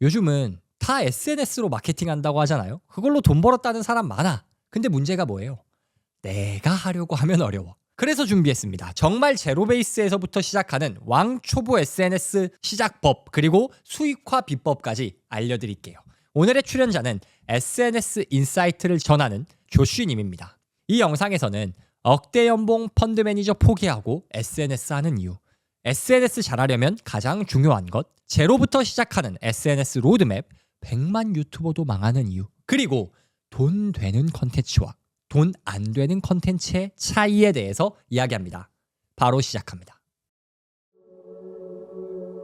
요즘은 다 SNS로 마케팅한다고 하잖아요. 그걸로 돈 벌었다는 사람 많아. 근데 문제가 뭐예요? 내가 하려고 하면 어려워. 그래서 준비했습니다. 정말 제로 베이스에서부터 시작하는 왕초보 SNS 시작법 그리고 수익화 비법까지 알려드릴게요. 오늘의 출연자는 SNS 인사이트를 전하는 조슈님입니다. 이 영상에서는 억대 연봉 펀드 매니저 포기하고 SNS 하는 이유, SNS 잘하려면 가장 중요한 것, 제로부터 시작하는 SNS 로드맵, 100만 유튜버도 망하는 이유, 그리고 돈 되는 컨텐츠와 돈 안 되는 컨텐츠의 차이에 대해서 이야기합니다. 바로 시작합니다.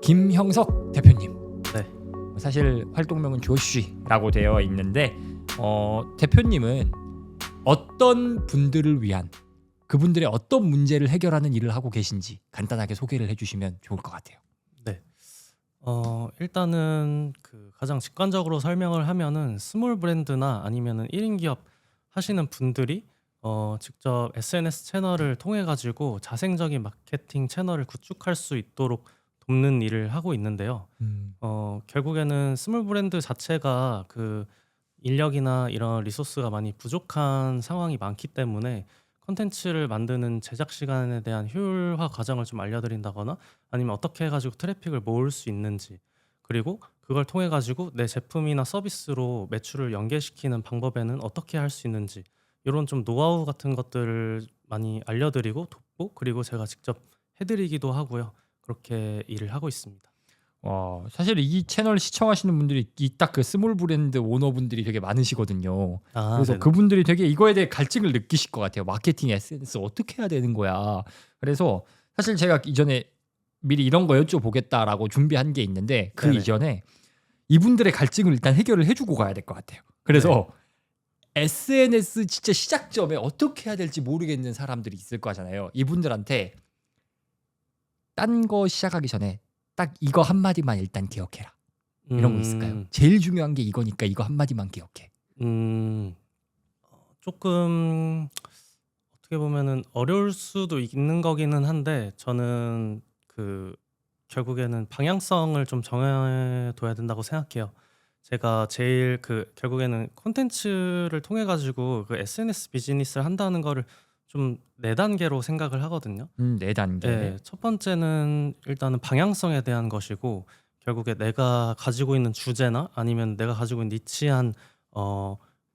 김형석 대표님. 네. 사실 활동명은 조쉬라고 되어 있는데 대표님은 어떤 분들을 위한 그분들의 어떤 문제를 해결하는 일을 하고 계신지 간단하게 소개를 해주시면 좋을 것 같아요. 네. 일단은 그 가장 직관적으로 설명을 하면은 스몰 브랜드나 아니면은 1인 기업 하시는 분들이 직접 SNS 채널을 통해 가지고 자생적인 마케팅 채널을 구축할 수 있도록 돕는 일을 하고 있는데요. 결국에는 스몰 브랜드 자체가 그 인력이나 이런 리소스가 많이 부족한 상황이 많기 때문에 콘텐츠를 만드는 제작 시간에 대한 효율화 과정을 좀 알려드린다거나 아니면 어떻게 해가지고 트래픽을 모을 수 있는지, 그리고 그걸 통해 가지고 내 제품이나 서비스로 매출을 연계시키는 방법에는 어떻게 할 수 있는지, 이런 좀 노하우 같은 것들을 많이 알려드리고 돕고, 그리고 제가 직접 해드리기도 하고요. 그렇게 일을 하고 있습니다. 사실 이 채널 시청하시는 분들이 딱 그 스몰 브랜드 오너분들이 되게 많으시거든요. 그래서 네네. 그분들이 되게 이거에 대해 갈증을 느끼실 것 같아요. 마케팅 SNS 어떻게 해야 되는 거야. 그래서 사실 제가 이전에 미리 이런 거 여쭤보겠다라고 준비한 게 있는데 그 네네. 이전에 이분들의 갈증을 일단 해결을 해주고 가야 될 것 같아요. 그래서 SNS 진짜 시작점에 어떻게 해야 될지 모르겠는 사람들이 있을 거잖아요. 이분들한테 딴 거 시작하기 전에 딱 이거 한마디만 일단 기억해라. 이런 거 있을까요? 제일 중요한 게 이거니까 이거 한마디만 기억해. 조금 어떻게 보면은 어려울 수도 있는 거기는 한데, 저는 그 결국에는 방향성을 좀 정해둬야 된다고 생각해요. 제가 제일 결국에는 콘텐츠를 통해 가지고 그 SNS 비즈니스를 한다는 거를 좀 4단계로 생각을 하거든요. 4단계. 네, 첫 번째는 일단은 방향성에 대한 것이고, 결국에 내가 가지고 있는 주제나 아니면 내가 가지고 있는 니치한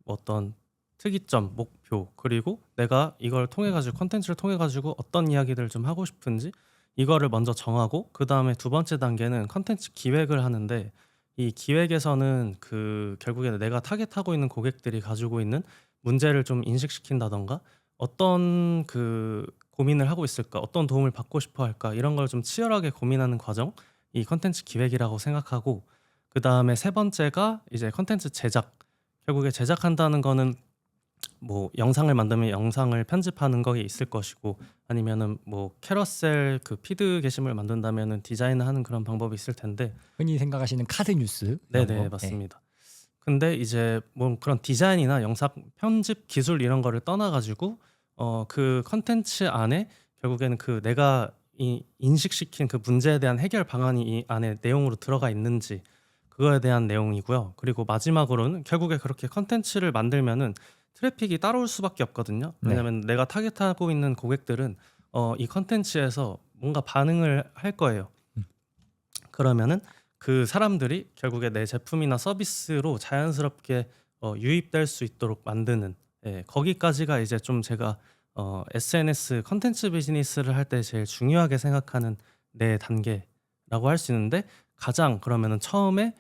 어떤 특이점, 목표, 그리고 내가 이걸 통해 가지고 콘텐츠를 통해 가지고 어떤 이야기들을 좀 하고 싶은지, 이거를 먼저 정하고, 그 다음에 두 번째 단계는 콘텐츠 기획을 하는데, 이 기획에서는 결국에 내가 타겟하고 있는 고객들이 가지고 있는 문제를 좀 인식시킨다던가, 어떤 고민을 하고 있을까, 어떤 도움을 받고 싶어 할까, 이런 걸 좀 치열하게 고민하는 과정, 이 컨텐츠 기획이라고 생각하고, 그 다음에 세 번째가 이제 컨텐츠 제작. 결국에 제작한다는 거는 뭐 영상을 만들면 영상을 편집하는 거에 있을 것이고, 아니면은 뭐 캐러셀 피드 게시물 만든다면은 디자인하는 그런 방법이 있을 텐데. 흔히 생각하시는 카드 뉴스. 이런 네네, 거. 맞습니다. 근데 이제 뭐 그런 디자인이나 영상 편집 기술 이런 거를 떠나 가지고 그 컨텐츠 안에 결국에는 내가 인식시킨 그 문제에 대한 해결 방안이 이 안에 내용으로 들어가 있는지, 그거에 대한 내용이고요. 그리고 마지막으로는 결국에 그렇게 컨텐츠를 만들면은 트래픽이 따라올 수밖에 없거든요. 네. 왜냐면 내가 타겟하고 있는 고객들은 이 컨텐츠에서 뭔가 반응을 할 거예요. 그러면은 그 사람들이 결국에 내 제품이나 서비스로 자연스럽게 유입될 수 있도록 만드는, 거기까지가 이제 좀 제가 SNS 컨텐츠 비즈니스를 할 때 제일 중요하게 생각하는 4단계라고 할 수 있는데, 가장 그러면은 처음에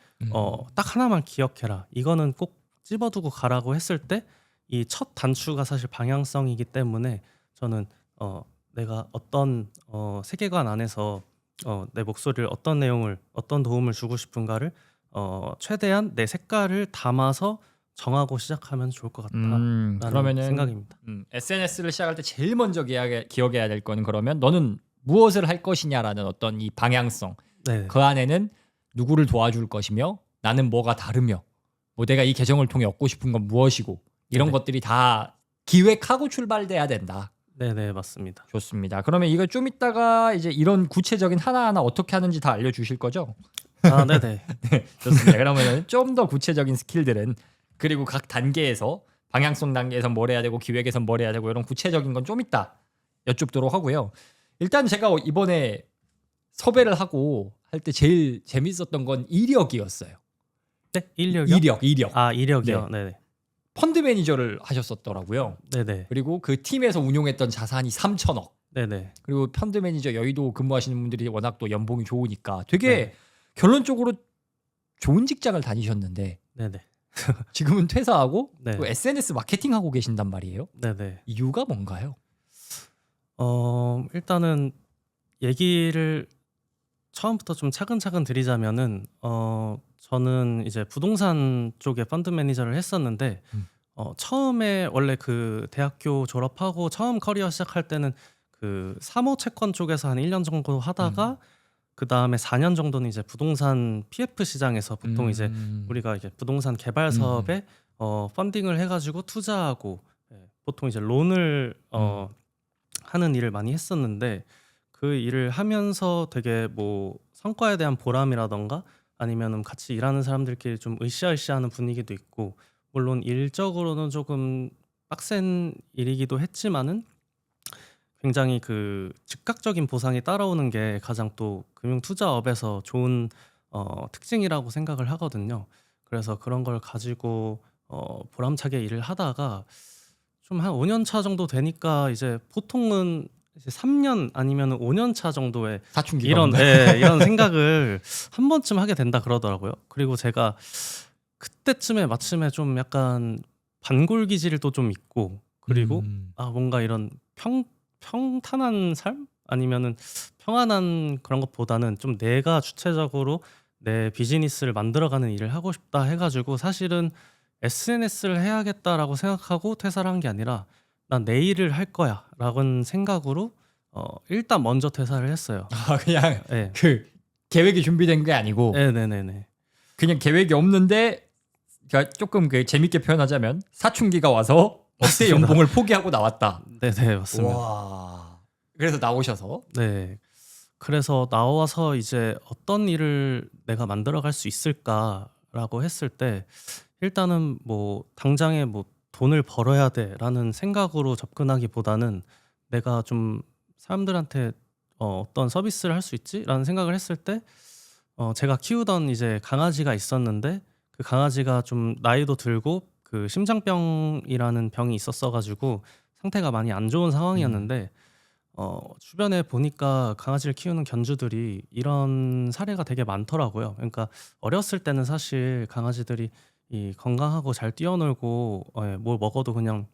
딱 하나만 기억해라, 이거는 꼭 집어두고 가라고 했을 때, 이 첫 단추가 사실 방향성이기 때문에, 저는 내가 어떤 세계관 안에서 내 목소리를 어떤 내용을, 어떤 도움을 주고 싶은가를 최대한 내 색깔을 담아서 정하고 시작하면 좋을 것 같다라는 그러면은 생각입니다. SNS를 시작할 때 제일 먼저 기억해야 될 거는 그러면 너는 무엇을 할 것이냐라는 어떤 이 방향성. 네. 그 안에는 누구를 도와줄 것이며 나는 뭐가 다르며 뭐 내가 이 계정을 통해 얻고 싶은 건 무엇이고 이런 네네. 것들이 다 기획하고 출발돼야 된다. 네네, 맞습니다. 좋습니다. 그러면 이거 좀 이따가 이제 이런 구체적인 하나하나 어떻게 하는지 다 알려주실 거죠? 아, 네네. 네, 좋습니다. 그러면은 좀 더 구체적인 스킬들은 그리고 각 단계에서 방향성 단계에선 뭘 해야 되고 기획에선 뭘 해야 되고 이런 구체적인 건 좀 이따 여쭙도록 하고요. 일단 제가 이번에 섭외를 하고 할 때 제일 재밌었던 건 이력이었어요. 네, 인력이요? 이력. 아, 이력이요. 네. 네네. 펀드 매니저를 하셨었더라고요. 네네. 그리고 그 팀에서 운용했던 자산이 3천억. 네네. 그리고 펀드 매니저 여의도 근무하시는 분들이 워낙 또 연봉이 좋으니까 되게 네. 결론적으로 좋은 직장을 다니셨는데 네네. 지금은 퇴사하고 네. 또 SNS 마케팅 하고 계신단 말이에요. 네네. 이유가 뭔가요? 일단은 얘기를 처음부터 좀 차근차근 드리자면은 저는 이제 부동산 쪽에 펀드 매니저를 했었는데 음. 처음에 원래 그 대학교 졸업하고 처음 커리어 시작할 때는 그 사모 채권 쪽에서 한 1년 정도 하다가 그다음에 4년 정도는 이제 부동산 PF 시장에서 보통 이제 우리가 이제 부동산 개발 사업에 펀딩을 해가지고 투자하고 보통 이제 론을 하는 일을 많이 했었는데 그 일을 하면서 되게 뭐 성과에 대한 보람이라던가 아니면은 같이 일하는 사람들끼리 좀 으쌰으쌰하는 분위기도 있고 물론 일적으로는 조금 빡센 일이기도 했지만은 굉장히 그 즉각적인 보상이 따라오는 게 가장 또 금융 투자업에서 좋은 특징이라고 생각을 하거든요. 그래서 그런 걸 가지고 보람차게 일을 하다가 좀 한 5년 차 정도 되니까 이제 보통은 이제 3년 아니면 5년 차 정도에 사춘기가 이런 없나요? 이런 생각을 한 번쯤 하게 된다 그러더라고요. 그리고 제가 그때쯤에 마침에 좀 약간 반골 기질도 좀 있고 그리고 뭔가 이런 평탄한 삶 아니면은 평안한 그런 것보다는 좀 내가 주체적으로 내 비즈니스를 만들어가는 일을 하고 싶다 해가지고 사실은 SNS를 해야겠다라고 생각하고 퇴사를 한 게 아니라 난 내 일을 할 거야라는 생각으로 일단 먼저 퇴사를 했어요. 아, 그냥 네. 그 계획이 준비된 게 아니고 네네네네. 그냥 계획이 없는데 그러니까 조금 그 재밌게 표현하자면 사춘기가 와서 억대 맞습니다. 연봉을 포기하고 나왔다. 네네 맞습니다. 와. 그래서 나오셔서 네. 그래서 나와서 이제 어떤 일을 내가 만들어갈 수 있을까라고 했을 때 일단은 뭐 당장에 뭐 돈을 벌어야 돼라는 생각으로 접근하기보다는 내가 좀 사람들한테 어떤 서비스를 할 수 있지라는 생각을 했을 때 제가 키우던 이제 강아지가 있었는데 그 강아지가 좀 나이도 들고 그 심장병이라는 병이 있었어가지고 상태가 많이 안 좋은 상황이었는데 주변에 보니까 강아지를 키우는 견주들이 이런 사례가 되게 많더라고요. 그러니까 어렸을 때는 사실 강아지들이 이 건강하고 잘 뛰어놀고 뭘 먹어도 그냥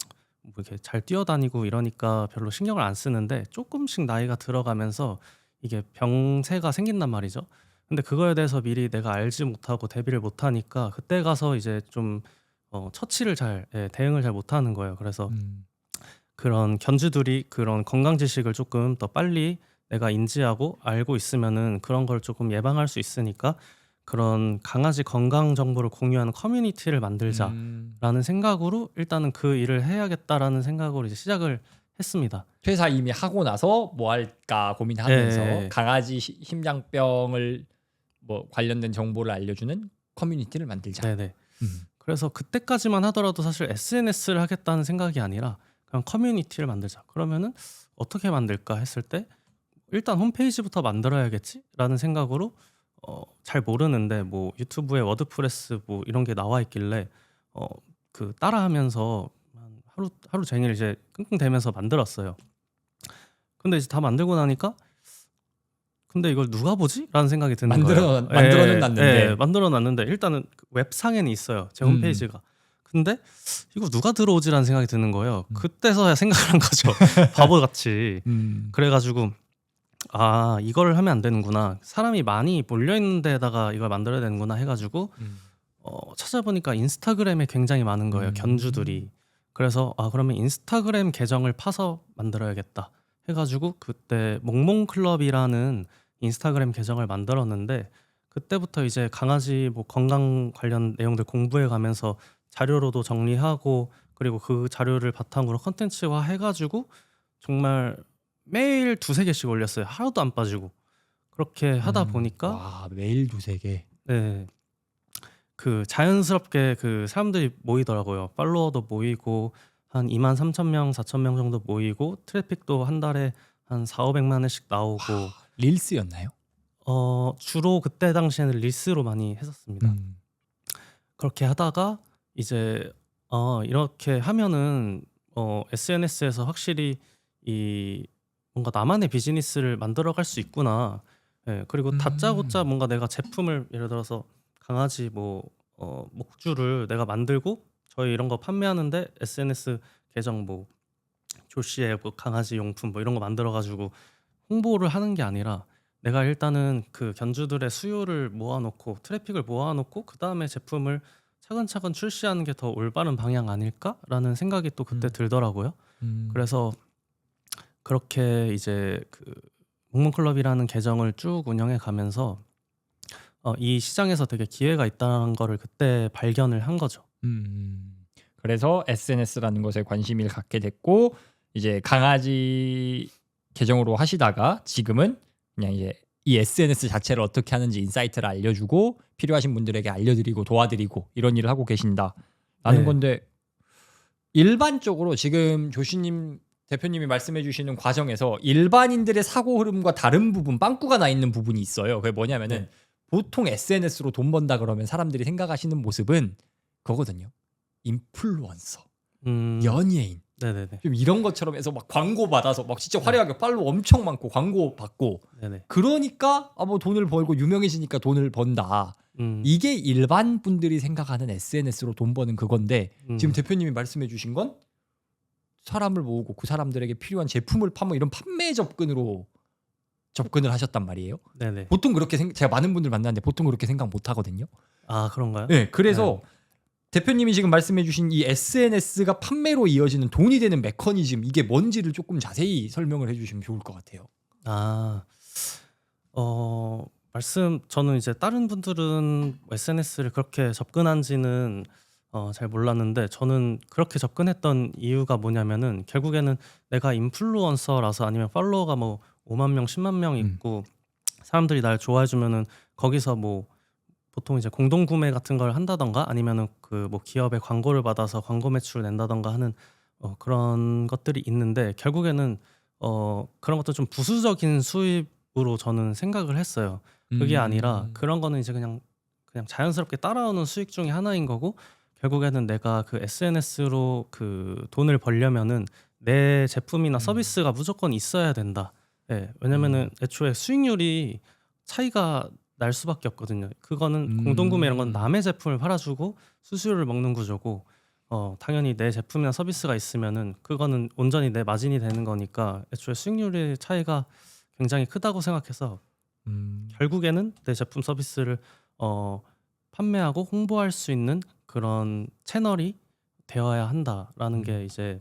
뭐 이렇게 잘 뛰어다니고 이러니까 별로 신경을 안 쓰는데 조금씩 나이가 들어가면서 이게 병세가 생긴단 말이죠. 근데 그거에 대해서 미리 내가 알지 못하고 대비를 못하니까 그때 가서 이제 좀 처치를 대응을 잘 못하는 거예요. 그래서 그런 견주들이 그런 건강 지식을 조금 더 빨리 내가 인지하고 알고 있으면은 그런 걸 조금 예방할 수 있으니까 그런 강아지 건강 정보를 공유하는 커뮤니티를 만들자라는 생각으로 일단은 그 일을 해야겠다라는 생각으로 이제 시작을 했습니다. 퇴사 이미 하고 나서 뭐 할까 고민하면서 네. 강아지 심장병을 뭐 관련된 정보를 알려주는 커뮤니티를 만들자. 네네. 음. 그래서 그때까지만 하더라도 사실 SNS를 하겠다는 생각이 아니라 그냥 커뮤니티를 만들자. 그러면은 어떻게 만들까 했을 때 일단 홈페이지부터 만들어야겠지라는 생각으로 잘 모르는데 뭐 유튜브에 워드프레스 뭐 이런 게 나와 있길래 그 따라하면서 하루 종일 이제 끙끙대면서 만들었어요. 근데 이제 다 만들고 나니까 근데 이걸 누가 보지? 라는 생각이 드는 거예요. 만들어는 놨는데. 만들어 놨는데 일단은 그 웹상에는 있어요. 제 홈페이지가. 근데 이거 누가 들어오지라는 생각이 드는 거예요. 그때서야 생각을 한 거죠. 바보같이. 그래가지고 이거를 하면 안 되는구나. 사람이 많이 몰려 있는 데다가 이걸 만들어야 되는구나 해가지고 찾아보니까 인스타그램에 굉장히 많은 거예요. 견주들이. 그래서 그러면 인스타그램 계정을 파서 만들어야겠다 해가지고 그때 몽몽클럽이라는 인스타그램 계정을 만들었는데 그때부터 이제 강아지 뭐 건강 관련 내용들 공부해 가면서 자료로도 정리하고 그리고 그 자료를 바탕으로 컨텐츠화 해가지고 정말 매일 두세 개씩 올렸어요. 하루도 안 빠지고. 그렇게 하다 보니까 와, 매일 두세 개. 네. 그 자연스럽게 그 사람들이 모이더라고요. 팔로워도 모이고 한 23,000명, 4,000명 정도 모이고 트래픽도 한 달에 한 4,500만 회씩 나오고 릴스였나요? 주로 그때 당시에는 릴스로 많이 했었습니다. 그렇게 하다가 이제 이렇게 하면은 SNS에서 확실히 이 뭔가 나만의 비즈니스를 만들어갈 수 있구나. 예, 그리고 다짜고짜 뭔가 내가 제품을 예를 들어서 강아지 목줄을 내가 만들고 저희 이런 거 판매하는데 SNS 계정 조씨의 강아지 용품 이런 거 만들어 가지고 홍보를 하는 게 아니라 내가 일단은 그 견주들의 수요를 모아놓고 트래픽을 모아놓고 그 다음에 제품을 차근차근 출시하는 게 더 올바른 방향 아닐까라는 생각이 또 그때 들더라고요. 그래서 그렇게 이제 그 몽몽클럽이라는 계정을 쭉 운영해 가면서 이 시장에서 되게 기회가 있다는 거를 그때 발견을 한 거죠. 그래서 SNS라는 것에 관심을 갖게 됐고 이제 강아지 계정으로 하시다가 지금은 그냥 이제 이 SNS 자체를 어떻게 하는지 인사이트를 알려주고 필요하신 분들에게 알려드리고 도와드리고 이런 일을 하고 계신다라는 네. 건데 일반적으로 지금 조슈님 대표님이 말씀해 주시는 과정에서 일반인들의 사고 흐름과 다른 부분 빵꾸가 나 있는 부분이 있어요. 그게 뭐냐면은 네. 보통 SNS로 돈 번다 그러면 사람들이 생각하시는 모습은 그거거든요. 인플루언서, 연예인 네네네. 좀 이런 것처럼 해서 막 광고 받아서 막 진짜 화려하게 팔로워 엄청 많고 광고 받고 네네. 그러니까 뭐 돈을 벌고 유명해지니까 돈을 번다. 이게 일반 분들이 생각하는 SNS로 돈 버는 그건데 지금 대표님이 말씀해 주신 건 사람을 모으고 그 사람들에게 필요한 제품을 파면 이런 판매 접근으로 접근을 하셨단 말이에요. 네네. 보통 그렇게 제가 많은 분들 만났는데 보통 그렇게 생각 못 하거든요. 아, 그런가요? 네, 그래서 대표님이 지금 말씀해 주신 이 SNS가 판매로 이어지는 돈이 되는 메커니즘 이게 뭔지를 조금 자세히 설명을 해 주시면 좋을 것 같아요. 저는 이제 다른 분들은 SNS를 그렇게 접근한지는 잘 몰랐는데 저는 그렇게 접근했던 이유가 뭐냐면은 결국에는 내가 인플루언서라서 아니면 팔로워가 5만 명, 10만 명 있고 사람들이 날 좋아해 주면은 거기서 보통 이제 공동 구매 같은 걸 한다던가 아니면은 그 기업의 광고를 받아서 광고 매출을 낸다던가 하는 그런 것들이 있는데 결국에는 그런 것도 좀 부수적인 수입으로 저는 생각을 했어요. 그게 아니라 그런 거는 이제 그냥 자연스럽게 따라오는 수익 중에 하나인 거고 결국에는 내가 그 SNS로 그 돈을 벌려면은 내 제품이나 서비스가 무조건 있어야 된다. 예, 왜냐면은 애초에 수익률이 차이가 날 수밖에 없거든요. 그거는 공동구매 이런 건 남의 제품을 팔아주고 수수료를 먹는 구조고 당연히 내 제품이나 서비스가 있으면은 그거는 온전히 내 마진이 되는 거니까 애초에 수익률의 차이가 굉장히 크다고 생각해서 결국에는 내 제품 서비스를 판매하고 홍보할 수 있는 그런 채널이 되어야 한다라는 게 이제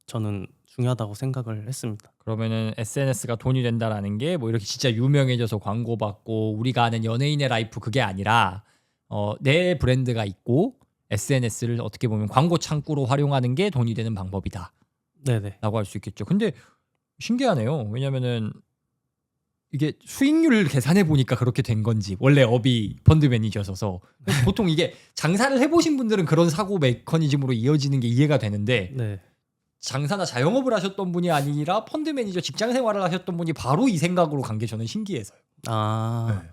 저는 중요하다고 생각을 했습니다. 그러면은 SNS가 돈이 된다라는 게 뭐 이렇게 진짜 유명해져서 광고 받고 우리가 아는 연예인의 라이프 그게 아니라 내 브랜드가 있고 SNS를 어떻게 보면 광고 창구로 활용하는 게 돈이 되는 방법이다. 네네. 라고 할 수 있겠죠. 근데 신기하네요. 왜냐면은 이게 수익률을 계산해 보니까 그렇게 된 건지 원래 업이 펀드 매니저셔서 보통 이게 장사를 해보신 분들은 그런 사고 메커니즘으로 이어지는 게 이해가 되는데 네. 장사나 자영업을 하셨던 분이 아니라 펀드 매니저 직장 생활을 하셨던 분이 바로 이 생각으로 간 게 저는 신기해서요. 네.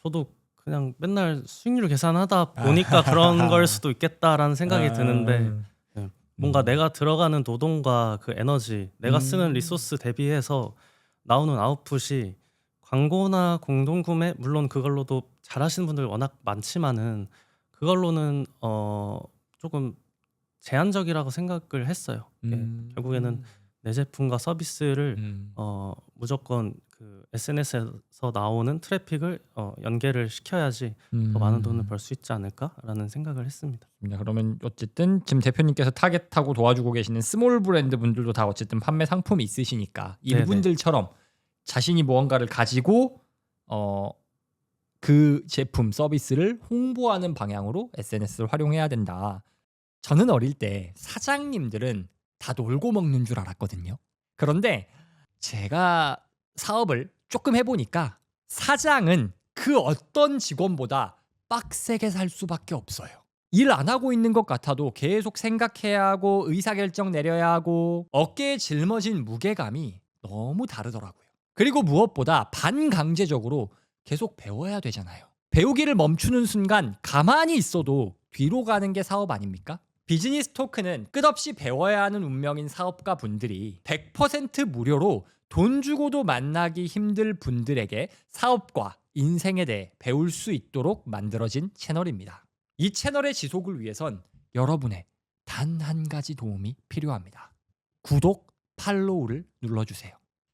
저도 그냥 맨날 수익률 계산하다 보니까 그런 걸 수도 있겠다라는 생각이 드는데 뭔가 내가 들어가는 노동과 그 에너지, 내가 쓰는 리소스 대비해서 나오는 아웃풋이 광고나 공동구매 물론 그걸로도 잘하시는 분들 워낙 많지만은 그걸로는 조금 제한적이라고 생각을 했어요. 결국에는 내 제품과 서비스를 무조건 그 SNS에서 나오는 트래픽을 연계를 시켜야지 더 많은 돈을 벌 수 있지 않을까라는 생각을 했습니다. 그러면 어쨌든 지금 대표님께서 타겟하고 도와주고 계시는 스몰 브랜드 분들도 다 어쨌든 판매 상품이 있으시니까 이분들처럼 자신이 무언가를 가지고 그 제품 서비스를 홍보하는 방향으로 SNS를 활용해야 된다. 저는 어릴 때 사장님들은 다 놀고 먹는 줄 알았거든요. 그런데 제가 사업을 조금 해보니까 사장은 그 어떤 직원보다 빡세게 살 수밖에 없어요. 일 안 하고 있는 것 같아도 계속 생각해야 하고 의사결정 내려야 하고 어깨에 짊어진 무게감이 너무 다르더라고요. 그리고 무엇보다 반강제적으로 계속 배워야 되잖아요. 배우기를 멈추는 순간 가만히 있어도 뒤로 가는 게 사업 아닙니까? 비즈니스 토크는 끝없이 배워야 하는 운명인 사업가 분들이 100% 무료로 돈 주고도 만나기 힘들 분들에게 사업과 인생에 대해 배울 수 있도록 만들어진 채널입니다. 이 채널의 지속을 위해선 여러분의 단 한 가지 도움이 필요합니다. 구독, 팔로우를 눌러주세요.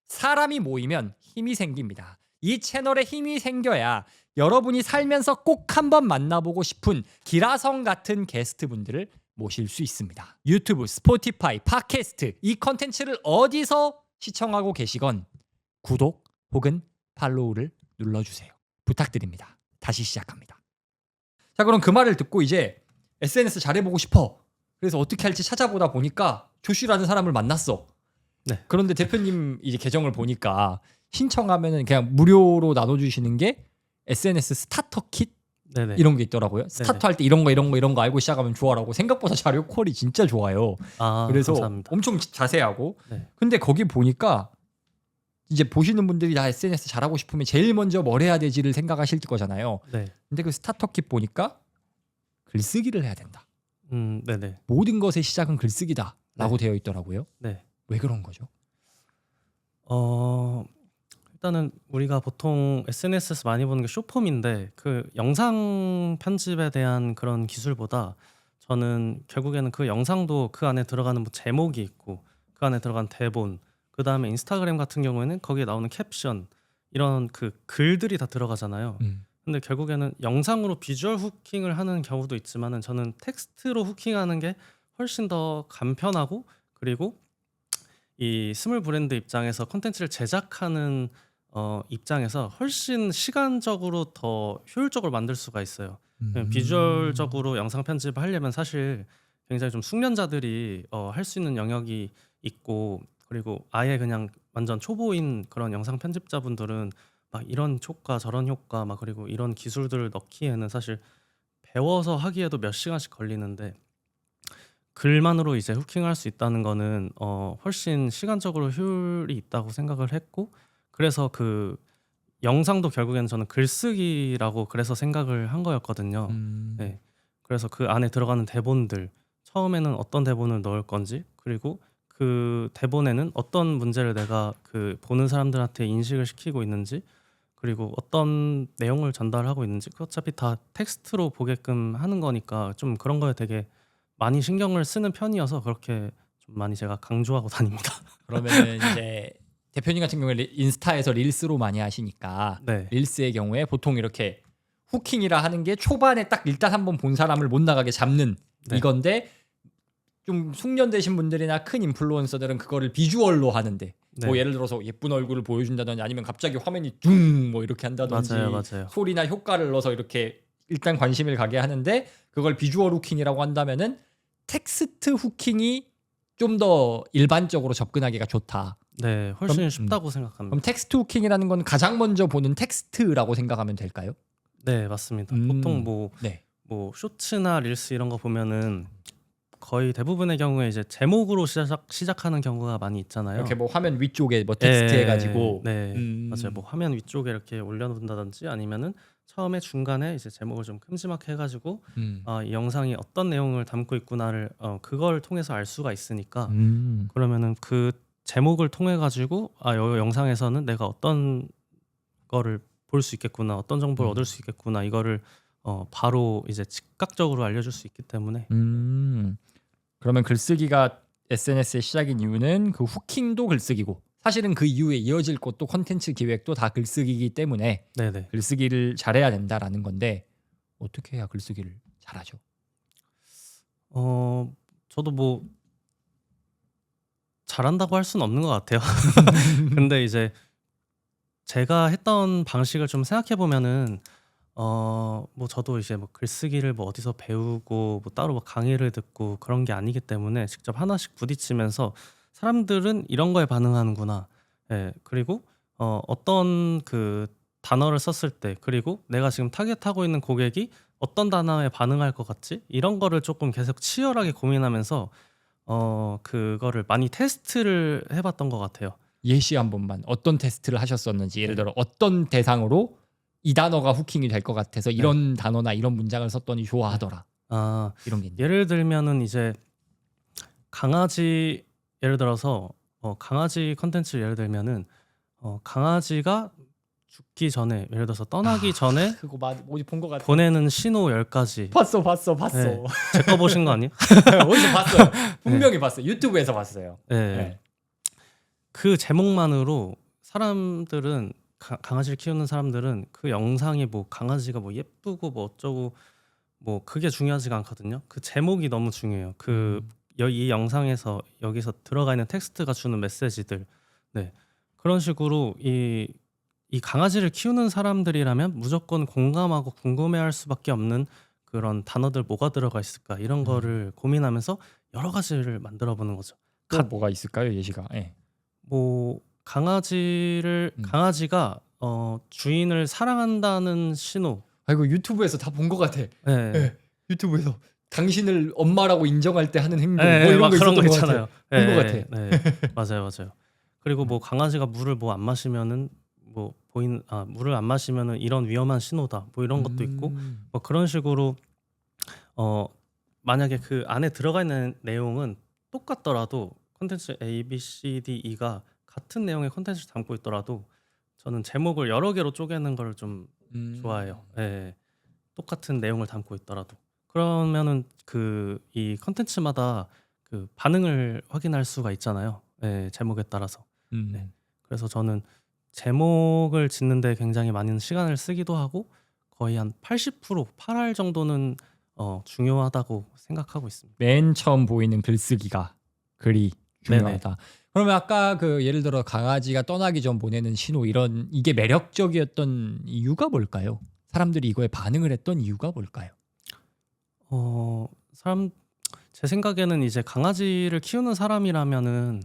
사람이 모이면 힘이 생깁니다. 이 채널에 힘이 생겨야 여러분이 살면서 꼭 한번 만나보고 싶은 기라성 같은 게스트분들을 모실 수 있습니다. 유튜브, 스포티파이, 팟캐스트 이 컨텐츠를 어디서 시청하고 계시건 구독 혹은 팔로우를 눌러주세요. 부탁드립니다. 다시 시작합니다. 자, 그럼 그 말을 듣고 이제 SNS 잘해보고 싶어. 그래서 어떻게 할지 찾아보다 보니까 조슈라는 사람을 만났어. 네. 그런데 대표님 이제 계정을 보니까 신청하면은 그냥 무료로 나눠주시는 게 SNS 스타터 킷 네네. 이런 게 있더라고요. 스타트 할 때 이런 거 알고 시작하면 좋아라고. 생각보다 자료 퀄이 진짜 좋아요. 아, 그래서 감사합니다. 엄청 자세하고. 네. 근데 거기 보니까 이제 보시는 분들이 다 SNS 잘하고 싶으면 제일 먼저 뭘 해야 되지를 생각하실 거잖아요. 네. 근데 그 스타터 킷 보니까 글쓰기를 해야 된다. 네네. 모든 것의 시작은 글쓰기다라고 네. 되어 있더라고요. 네. 왜 그런 거죠? 일단은 우리가 보통 SNS에서 많이 보는 게 숏폼인데 그 영상 편집에 대한 그런 기술보다 저는 결국에는 그 영상도 그 안에 들어가는 뭐 제목이 있고 그 안에 들어간 대본, 그 다음에 인스타그램 같은 경우에는 거기에 나오는 캡션 이런 그 글들이 다 들어가잖아요. 근데 결국에는 영상으로 비주얼 후킹을 하는 경우도 있지만은 저는 텍스트로 후킹하는 게 훨씬 더 간편하고, 그리고 이 스몰 브랜드 입장에서 콘텐츠를 제작하는 입장에서 훨씬 시간적으로 더 효율적으로 만들 수가 있어요. 비주얼적으로 영상 편집을 하려면 사실 굉장히 좀 숙련자들이 할 수 있는 영역이 있고, 그리고 아예 그냥 완전 초보인 그런 영상 편집자분들은 막 이런 효과 저런 효과 막 그리고 이런 기술들을 넣기에는 사실 배워서 하기에도 몇 시간씩 걸리는데, 글만으로 이제 후킹할 수 있다는 거는 훨씬 시간적으로 효율이 있다고 생각을 했고, 그래서 그 영상도 결국에는 저는 글쓰기라고 그래서 생각을 한 거였거든요. 네. 그래서 그 안에 들어가는 대본들, 처음에는 어떤 대본을 넣을 건지, 그리고 그 대본에는 어떤 문제를 내가 그 보는 사람들한테 인식을 시키고 있는지, 그리고 어떤 내용을 전달하고 있는지, 그 어차피 다 텍스트로 보게끔 하는 거니까 좀 그런 거에 되게 많이 신경을 쓰는 편이어서 그렇게 좀 많이 제가 강조하고 다닙니다. 그러면은 이제 대표님 같은 경우에 인스타에서 릴스로 많이 하시니까 네. 릴스의 경우에 보통 이렇게 후킹이라 하는 게 초반에 딱 일단 한번 본 사람을 못 나가게 잡는 네. 이건데, 좀 숙련되신 분들이나 큰 인플루언서들은 그거를 비주얼로 하는데 네. 뭐 예를 들어서 예쁜 얼굴을 보여준다든지 아니면 갑자기 화면이 둥 뭐 이렇게 한다든지 맞아요. 소리나 효과를 넣어서 이렇게 일단 관심을 가게 하는데, 그걸 비주얼 후킹이라고 한다면은 텍스트 후킹이 좀 더 일반적으로 접근하기가 좋다. 네, 훨씬 그럼, 쉽다고 생각합니다. 그럼 텍스트 후킹이라는 건 가장 먼저 보는 텍스트라고 생각하면 될까요? 네, 맞습니다. 보통 뭐 네. 쇼츠나 릴스 이런 거 보면은 거의 대부분의 경우에 이제 제목으로 시작하는 경우가 많이 있잖아요. 이렇게 뭐 화면 위쪽에 뭐 텍스트 해가지고. 네, 맞아요. 뭐 화면 위쪽에 이렇게 올려놓는다든지 아니면은 처음에 중간에 이제 제목을 좀 큼지막하게 해가지고 이 영상이 어떤 내용을 담고 있구나를 그걸 통해서 알 수가 있으니까, 그러면은 그 제목을 통해 가지고 이 영상에서는 내가 어떤 거를 볼 수 있겠구나, 어떤 정보를 얻을 수 있겠구나, 이거를 바로 이제 즉각적으로 알려줄 수 있기 때문에. 그러면 글쓰기가 SNS의 시작인 이유는 그 후킹도 글쓰기고, 사실은 그 이후에 이어질 것도 콘텐츠 기획도 다 글쓰기이기 때문에 네네. 글쓰기를 잘해야 된다라는 건데, 어떻게 해야 글쓰기를 잘하죠? 저도 뭐 잘한다고 할 수는 없는 것 같아요. 근데 이제 제가 했던 방식을 좀 생각해 보면은 뭐 저도 이제 뭐 글쓰기를 뭐 어디서 배우고 뭐 따로 뭐 강의를 듣고 그런 게 아니기 때문에 직접 하나씩 부딪히면서 사람들은 이런 거에 반응하는구나. 예. 그리고 어떤 그 단어를 썼을 때 그리고 내가 지금 타겟하고 있는 고객이 어떤 단어에 반응할 것 같지? 이런 거를 조금 계속 치열하게 고민하면서 그거를 많이 테스트를 해봤던 것 같아요. 예시 한 번만 어떤 테스트를 하셨었는지 예를 네. 들어 어떤 대상으로 이 단어가 후킹이 될 것 같아서 네. 이런 단어나 이런 문장을 썼더니 좋아하더라 아, 이런 게 있나요? 예를 들면은 이제 강아지 예를 들어서 강아지 컨텐츠 예를 들면은 강아지가 죽기 전에 예를 들어서 떠나기 전에 그거 어디 본 것 같아. 보내는 신호 10가지. 봤어. 네. 제 거 보신 거 아니에요? 어디서 봤어요. 분명히 봤어요. 유튜브에서 봤어요. 네. 네. 그 제목만으로 사람들은 강아지를 키우는 사람들은 그 영상이 뭐 강아지가 뭐 예쁘고 뭐 어쩌고 뭐 그게 중요하지가 않거든요. 그 제목이 너무 중요해요. 이 영상에서 여기서 들어가 있는 텍스트가 주는 메시지들. 네. 그런 식으로 이 강아지를 키우는 사람들이라면 무조건 공감하고 궁금해할 수밖에 없는 그런 단어들 뭐가 들어가 있을까 이런 거를 고민하면서 여러 가지를 만들어 보는 거죠. 또 뭐가 있을까요, 예시가? 네. 뭐 강아지가 주인을 사랑한다는 신호. 아이고 유튜브에서 다 본 것 같아. 네. 네. 유튜브에서 당신을 엄마라고 인정할 때 하는 행동 네, 뭐 이런 막 거 그런 거 있었던 것 있잖아요. 같아. 본것 같아. 네, 맞아요. 그리고 뭐 강아지가 물을 뭐 안 마시면은 뭐 물을 안 마시면은 이런 위험한 신호다. 뭐 이런 것도 있고 뭐 그런 식으로 만약에 그 안에 들어가 있는 내용은 똑같더라도 콘텐츠 A, B, C, D, E가 같은 내용의 콘텐츠를 담고 있더라도 저는 제목을 여러 개로 쪼개는 걸 좀 좋아해요. 예. 똑같은 내용을 담고 있더라도. 그러면은 이 콘텐츠마다 그 반응을 확인할 수가 있잖아요. 예, 제목에 따라서. 네. 그래서 저는 제목을 짓는 데 굉장히 많은 시간을 쓰기도 하고 거의 한 80% 8할 정도는 중요하다고 생각하고 있습니다. 맨 처음 보이는 글쓰기가 글이 중요하다. 그러면 아까 그 예를 들어 강아지가 떠나기 전 보내는 신호 이게 매력적이었던 이유가 뭘까요? 사람들이 이거에 반응을 했던 이유가 뭘까요? 제 생각에는 이제 강아지를 키우는 사람이라면은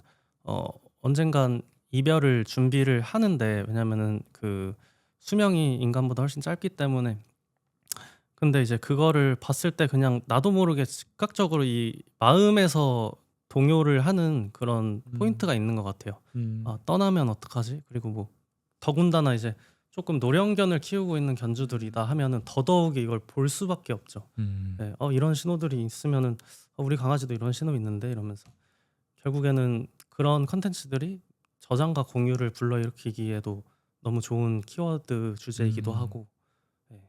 언젠간 이별을 준비를 하는데 왜냐면은 그 수명이 인간보다 훨씬 짧기 때문에 근데 이제 그거를 봤을 때 그냥 나도 모르게 즉각적으로 이 마음에서 동요를 하는 그런 포인트가 있는 것 같아요. 아, 떠나면 어떡하지? 그리고 뭐 더군다나 이제 조금 노령견을 키우고 있는 견주들이다 하면은 더더욱이 이걸 볼 수밖에 없죠. 네, 이런 신호들이 있으면은 우리 강아지도 이런 신호 있는데 이러면서 결국에는 그런 컨텐츠들이 저장과 공유를 불러일으키기에도 너무 좋은 키워드 주제이기도 하고. 네.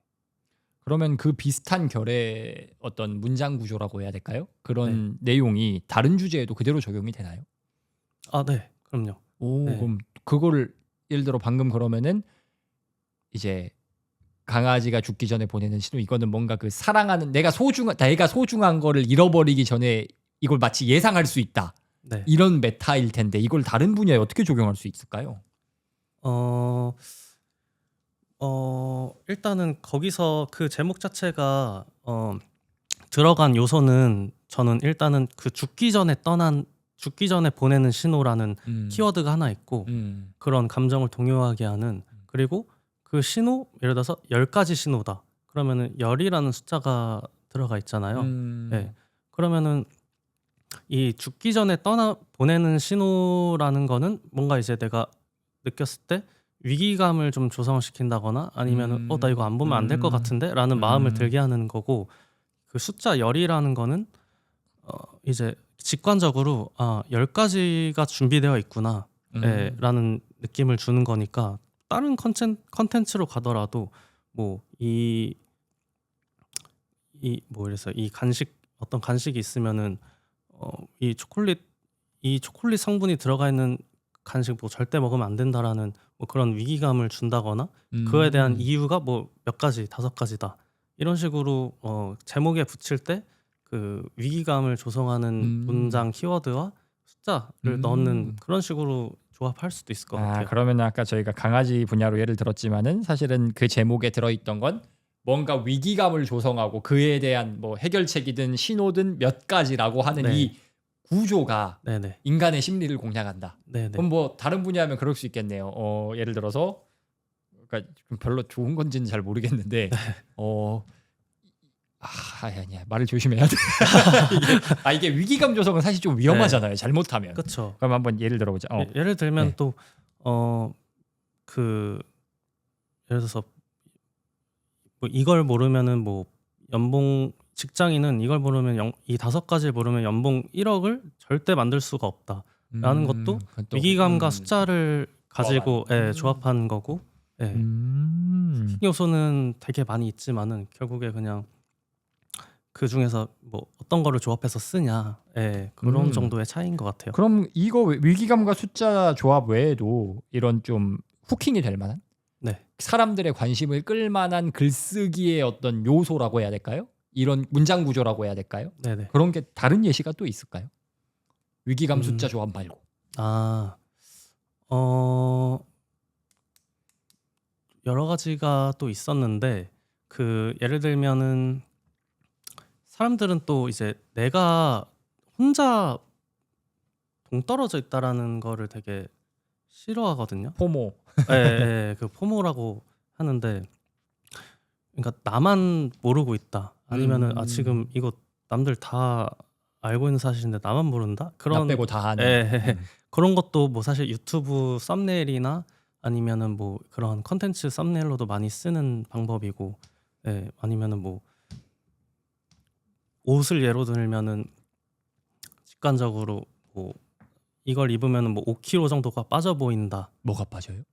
그러면 그 비슷한 결의 어떤 문장 구조라고 해야 될까요? 그런 내용이 다른 주제에도 그대로 적용이 되나요? 아, 네, 그럼요. 네. 그럼 그거를 예를 들어 방금 그러면은 이제 강아지가 죽기 전에 보내는 신호 이거는 뭔가 그 사랑하는 내가 소중한 거를 잃어버리기 전에 이걸 마치 예상할 수 있다. 네. 이런 메타일 텐데 이걸 다른 분야에 어떻게 적용할 수 있을까요? 일단은 거기서 그 제목 자체가 들어간 요소는 저는 일단은 그 죽기 전에 보내는 신호라는 키워드가 하나 있고 그런 감정을 동요하게 하는 그리고 그 신호 예를 들어서 10가지 신호다. 그러면은 10이라는 숫자가 들어가 있잖아요. 네. 그러면은 이 죽기 전에 보내는 신호라는 거는 뭔가 이제 내가 느꼈을 때 위기감을 좀 조성시킨다거나 아니면은 나 이거 안 보면 안 될 것 같은데 라는 마음을 들게 하는 거고 그 숫자 10이라는 거는 이제 직관적으로 10가지가 준비되어 있구나 라는 느낌을 주는 거니까 다른 컨텐츠로 가더라도 뭐 그래서 이 어떤 간식이 있으면은 이 초콜릿 성분이 들어가 있는 간식 뭐 절대 먹으면 안 된다라는 뭐 그런 위기감을 준다거나 그거에 대한 이유가 뭐 몇 가지 5가지다 이런 식으로 제목에 붙일 때 그 위기감을 조성하는 문장 키워드와 숫자를 넣는 그런 식으로 조합할 수도 있을 것 같아요. 그러면 아까 저희가 강아지 분야로 예를 들었지만은 사실은 그 제목에 들어있던 건 뭔가 위기감을 조성하고 그에 대한 뭐 해결책이든 신호든 몇 가지라고 하는 이 구조가 네네. 인간의 심리를 공략한다. 네네. 그럼 뭐 다른 분야하면 그럴 수 있겠네요. 예를 들어서 그러니까 좀 별로 좋은 건지는 잘 모르겠는데 아니야 말을 조심해야 돼. 이게 위기감 조성은 사실 좀 위험하잖아요. 잘못하면. 그렇죠. 그럼 한번 예를 들어보자. 예를 들면 네. 또 그 예를 들어서 뭐 이걸 모르면은 뭐 연봉 직장인은 이걸 모르면 이 5가지를 모르면 연봉 1억을 절대 만들 수가 없다라는 것도 그건 또, 위기감과 숫자를 가지고 조합한 거고 흑 요소는 되게 많이 있지만은 결국에 그냥 그 중에서 뭐 어떤 거를 조합해서 쓰냐 그런 정도의 차이인 것 같아요. 그럼 이거 위기감과 숫자 조합 외에도 이런 좀 후킹이 될 만한 네. 사람들의 관심을 끌 만한 글쓰기의 어떤 요소라고 해야 될까요? 이런 문장 구조라고 해야 될까요? 네네. 그런 게 다른 예시가 또 있을까요? 위기감 숫자 조합 말고. 여러 가지가 또 있었는데 그 예를 들면은 사람들은 또 이제 내가 혼자 동떨어져 있다라는 거를 되게 싫어하거든요. 포모. 그 포모라고 하는데 그러니까 나만 모르고 있다. 아니면은 지금 이거 남들 다 알고 있는 사실인데 나만 모른다? 나 빼고 다 하는. 그런 것도 뭐 사실 유튜브 썸네일이나 아니면은 뭐 그런 컨텐츠 썸네일로도 많이 쓰는 방법이고 아니면은 뭐 옷을 예로 들면은 직관적으로 뭐 이걸 입으면은 뭐 5kg 정도가 빠져 보인다. 뭐가 빠져요?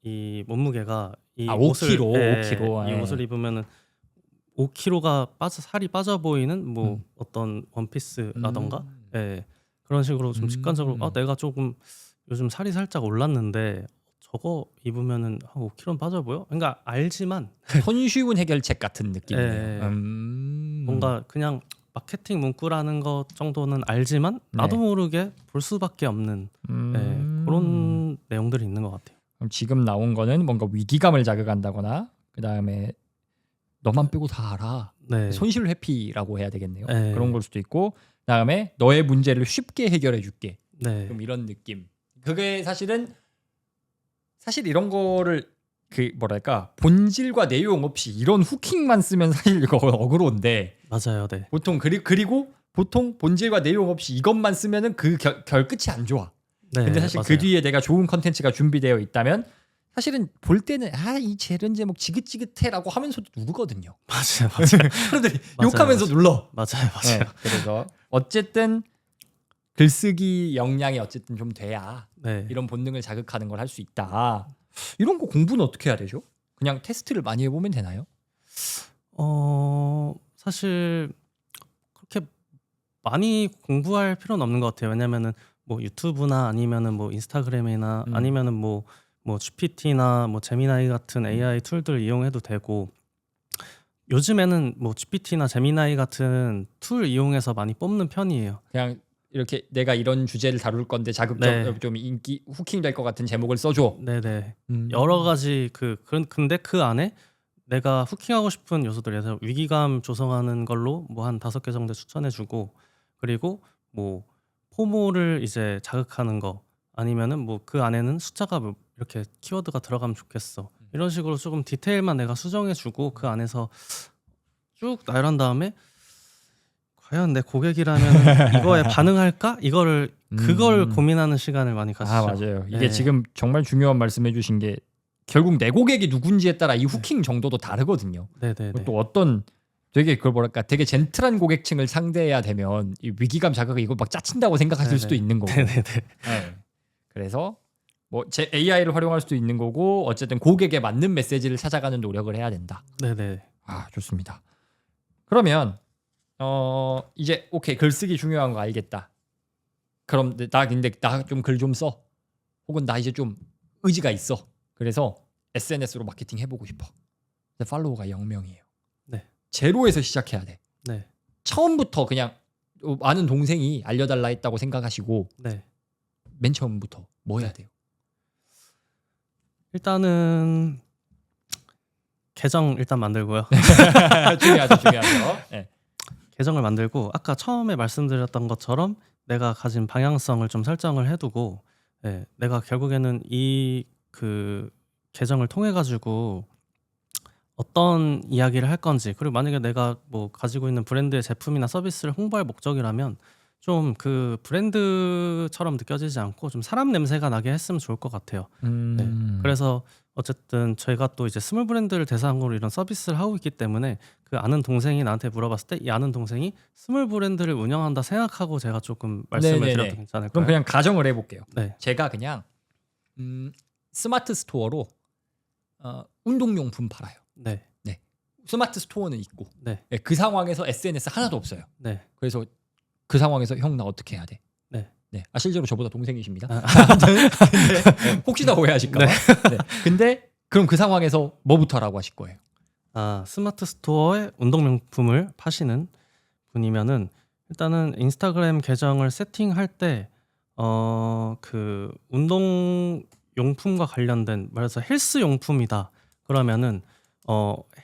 이 몸무게가 이 5kg, 5kg. 이 옷을 입으면은 5kg가 살이 빠져 보이는 뭐 어떤 원피스라던가 그런 식으로 좀 직관적으로 내가 조금 요즘 살이 살짝 올랐는데 저거 입으면은 한 5kg는 빠져 보여? 그러니까 알지만 손쉬운 해결책 같은 느낌이에요. 뭔가 그냥 마케팅 문구라는 것 정도는 알지만 나도 모르게 볼 수밖에 없는 그런 내용들이 있는 것 같아요. 그럼 지금 나온 거는 뭔가 위기감을 자극한다거나 그 다음에 너만 빼고 다 알아. 손실 회피라고 해야 되겠네요. 그런 걸 수도 있고 그다음에 너의 문제를 쉽게 해결해 줄게. 그럼 이런 느낌. 그게 사실 이런 거를 그 뭐랄까 본질과 내용 없이 이런 후킹만 쓰면 사실 이거 어그로운데 맞아요. 네. 보통 그리고 보통 본질과 내용 없이 이것만 쓰면은 그 결 끝이 안 좋아. 근데 사실 맞아요. 그 뒤에 내가 좋은 컨텐츠가 준비되어 있다면 사실은 볼 때는 이 재련 제목 지긋지긋해라고 하면서도 누르거든요. 맞아요. 사람들이 욕하면서 눌러. 맞아요. 그래서 어쨌든 글쓰기 역량이 어쨌든 좀 돼야 이런 본능을 자극하는 걸 할 수 있다. 이런 거 공부는 어떻게 해야 되죠? 그냥 테스트를 많이 해보면 되나요? 사실 그렇게 많이 공부할 필요는 없는 것 같아요. 왜냐면은 뭐 유튜브나 아니면은 뭐 인스타그램이나 아니면은 뭐 GPT나 뭐 제미나이 같은 AI 툴들 이용해도 되고 요즘에는 뭐 GPT나 제미나이 같은 툴 이용해서 많이 뽑는 편이에요. 그냥 이렇게 내가 이런 주제를 다룰 건데 자극적 좀 인기 후킹 될 것 같은 제목을 써줘. 네네. 여러 가지 근데 그 안에 내가 후킹하고 싶은 요소들에서 위기감 조성하는 걸로 뭐 한 5개 정도 추천해주고 그리고 뭐 포모를 이제 자극하는 거 아니면은 뭐 그 안에는 숫자가 뭐 이렇게 키워드가 들어가면 좋겠어. 이런 식으로 조금 디테일만 내가 수정해주고 그 안에서 쭉 나열한 다음에 과연 내 고객이라면 이거에 반응할까? 그걸 고민하는 시간을 많이 가지죠. 맞아요. 이게 지금 정말 중요한 말씀해주신 게 결국 내 고객이 누군지에 따라 이 후킹 정도도 다르거든요. 또 어떤 되게 그걸 뭐랄까 되게 젠틀한 고객층을 상대해야 되면 이 위기감 자극이 이거 막 짜친다고 생각하실 수도 있는 거고. 그래서 뭐 제 AI를 활용할 수도 있는 거고 어쨌든 고객에 맞는 메시지를 찾아가는 노력을 해야 된다. 좋습니다. 그러면 이제 오케이 글쓰기 중요한 거 알겠다. 그럼 나 좀 글 좀 써. 혹은 나 이제 좀 의지가 있어. 그래서 SNS로 마케팅 해보고 싶어. 근데 팔로워가 0명이에요. 제로에서 시작해야 돼. 처음부터 그냥 아는 동생이 알려달라 했다고 생각하시고 맨 처음부터 뭐 해야 돼요? 일단은 계정 일단 만들고요. 중요하죠. 계정을 만들고 아까 처음에 말씀드렸던 것처럼 내가 가진 방향성을 좀 설정을 해두고 예, 내가 결국에는 이 그 계정을 통해 가지고 어떤 이야기를 할 건지 그리고 만약에 내가 뭐 가지고 있는 브랜드의 제품이나 서비스를 홍보할 목적이라면 좀 그 브랜드처럼 느껴지지 않고 좀 사람 냄새가 나게 했으면 좋을 것 같아요. 네. 그래서 어쨌든 저희가 또 이제 스몰 브랜드를 대상으로 이런 서비스를 하고 있기 때문에 그 아는 동생이 나한테 물어봤을 때 이 아는 동생이 스몰 브랜드를 운영한다 생각하고 제가 조금 말씀을 네네네. 드려도 그럼 괜찮을까요? 그냥 가정을 해볼게요. 네. 제가 그냥 스마트 스토어로 운동용품 팔아요. 네. 스마트 스토어는 있고 네. 네, 그 상황에서 SNS 하나도 없어요. 네. 그래서 그 상황에서 형 나 어떻게 해야 돼? 네. 네. 실제로 저보다 동생이십니다. 아. 근데 혹시나 오해하실까봐. 네. 근데 그럼 그 상황에서 뭐부터라고 하실 거예요? 아, 스마트 스토어에 운동용품을 파시는 분이면은 일단은 인스타그램 계정을 세팅할 때 그 운동 용품과 관련된 말해서 헬스 용품이다. 그러면은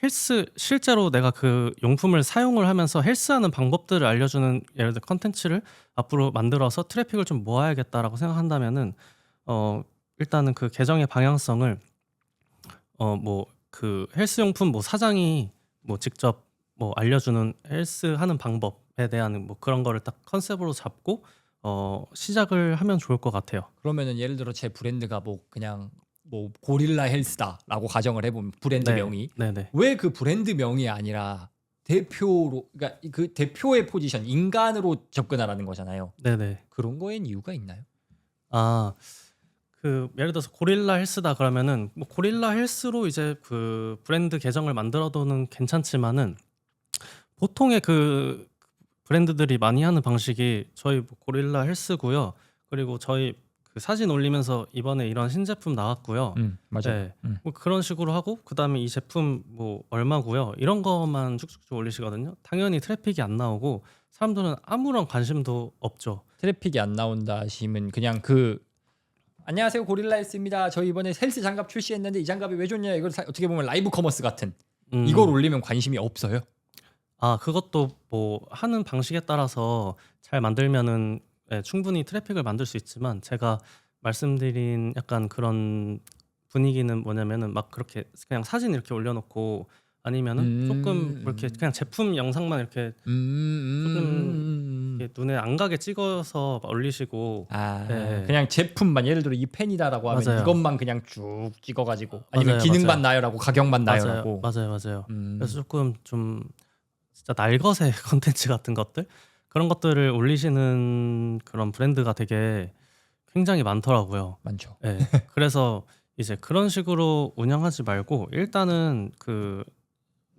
헬스 실제로 내가 그 용품을 사용을 하면서 헬스하는 방법들을 알려주는 예를 들어 컨텐츠를 앞으로 만들어서 트래픽을 좀 모아야겠다라고 생각한다면은 일단은 그 계정의 방향성을 뭐 그 헬스 용품 뭐 사장이 뭐 직접 뭐 알려주는 헬스 하는 방법에 대한 뭐 그런 거를 딱 컨셉으로 잡고 시작을 하면 좋을 것 같아요. 그러면은 예를 들어 제 브랜드가 뭐 그냥 뭐 고릴라 헬스다라고 가정을 해보면 브랜드 네. 명이 네네. 왜 그 브랜드 명이 아니라 대표로 그러니까 그 대표의 포지션 인간으로 접근하라는 거잖아요. 네네. 그런 거엔 이유가 있나요? 아, 그 예를 들어서 고릴라 헬스다 그러면은 뭐 고릴라 헬스로 이제 그 브랜드 계정을 만들어도는 괜찮지만은 보통의 그 브랜드들이 많이 하는 방식이 저희 뭐 고릴라 헬스고요. 그리고 저희 그 사진 올리면서 이번에 이런 신제품 나왔고요. 맞아요. 네. 뭐 그런 식으로 하고 그다음에 이 제품 뭐 얼마고요. 이런 것만 쭉쭉쭉 올리시거든요. 당연히 트래픽이 안 나오고 사람들은 아무런 관심도 없죠. 트래픽이 안 나온다 하시면 그냥 그 안녕하세요 고릴라 헬스입니다. 저희 이번에 헬스 장갑 출시했는데 이 장갑이 왜 좋냐 이걸 어떻게 보면 라이브 커머스 같은 이걸 올리면 관심이 없어요. 아, 그것도 뭐 하는 방식에 따라서 잘 만들면은 예, 충분히 트래픽을 만들 수 있지만 제가 말씀드린 약간 그런 분위기는 뭐냐면은 막 그렇게 그냥 사진 이렇게 올려놓고 아니면은 조금 이렇게 그냥 제품 영상만 이렇게 조금 이렇게 눈에 안 가게 찍어서 올리시고 네. 그냥 제품만 예를 들어 이 펜이다라고 하면 맞아요. 이것만 그냥 쭉 찍어가지고 아니면 맞아요, 기능만 맞아요. 나열하고 가격만 나열하고 맞아요. 그래서 조금 좀 진짜 날것의 컨텐츠 같은 것들 그런 것들을 올리시는 그런 브랜드가 되게 굉장히 많더라고요. 많죠. 예. 그래서 이제 그런 식으로 운영하지 말고 일단은 그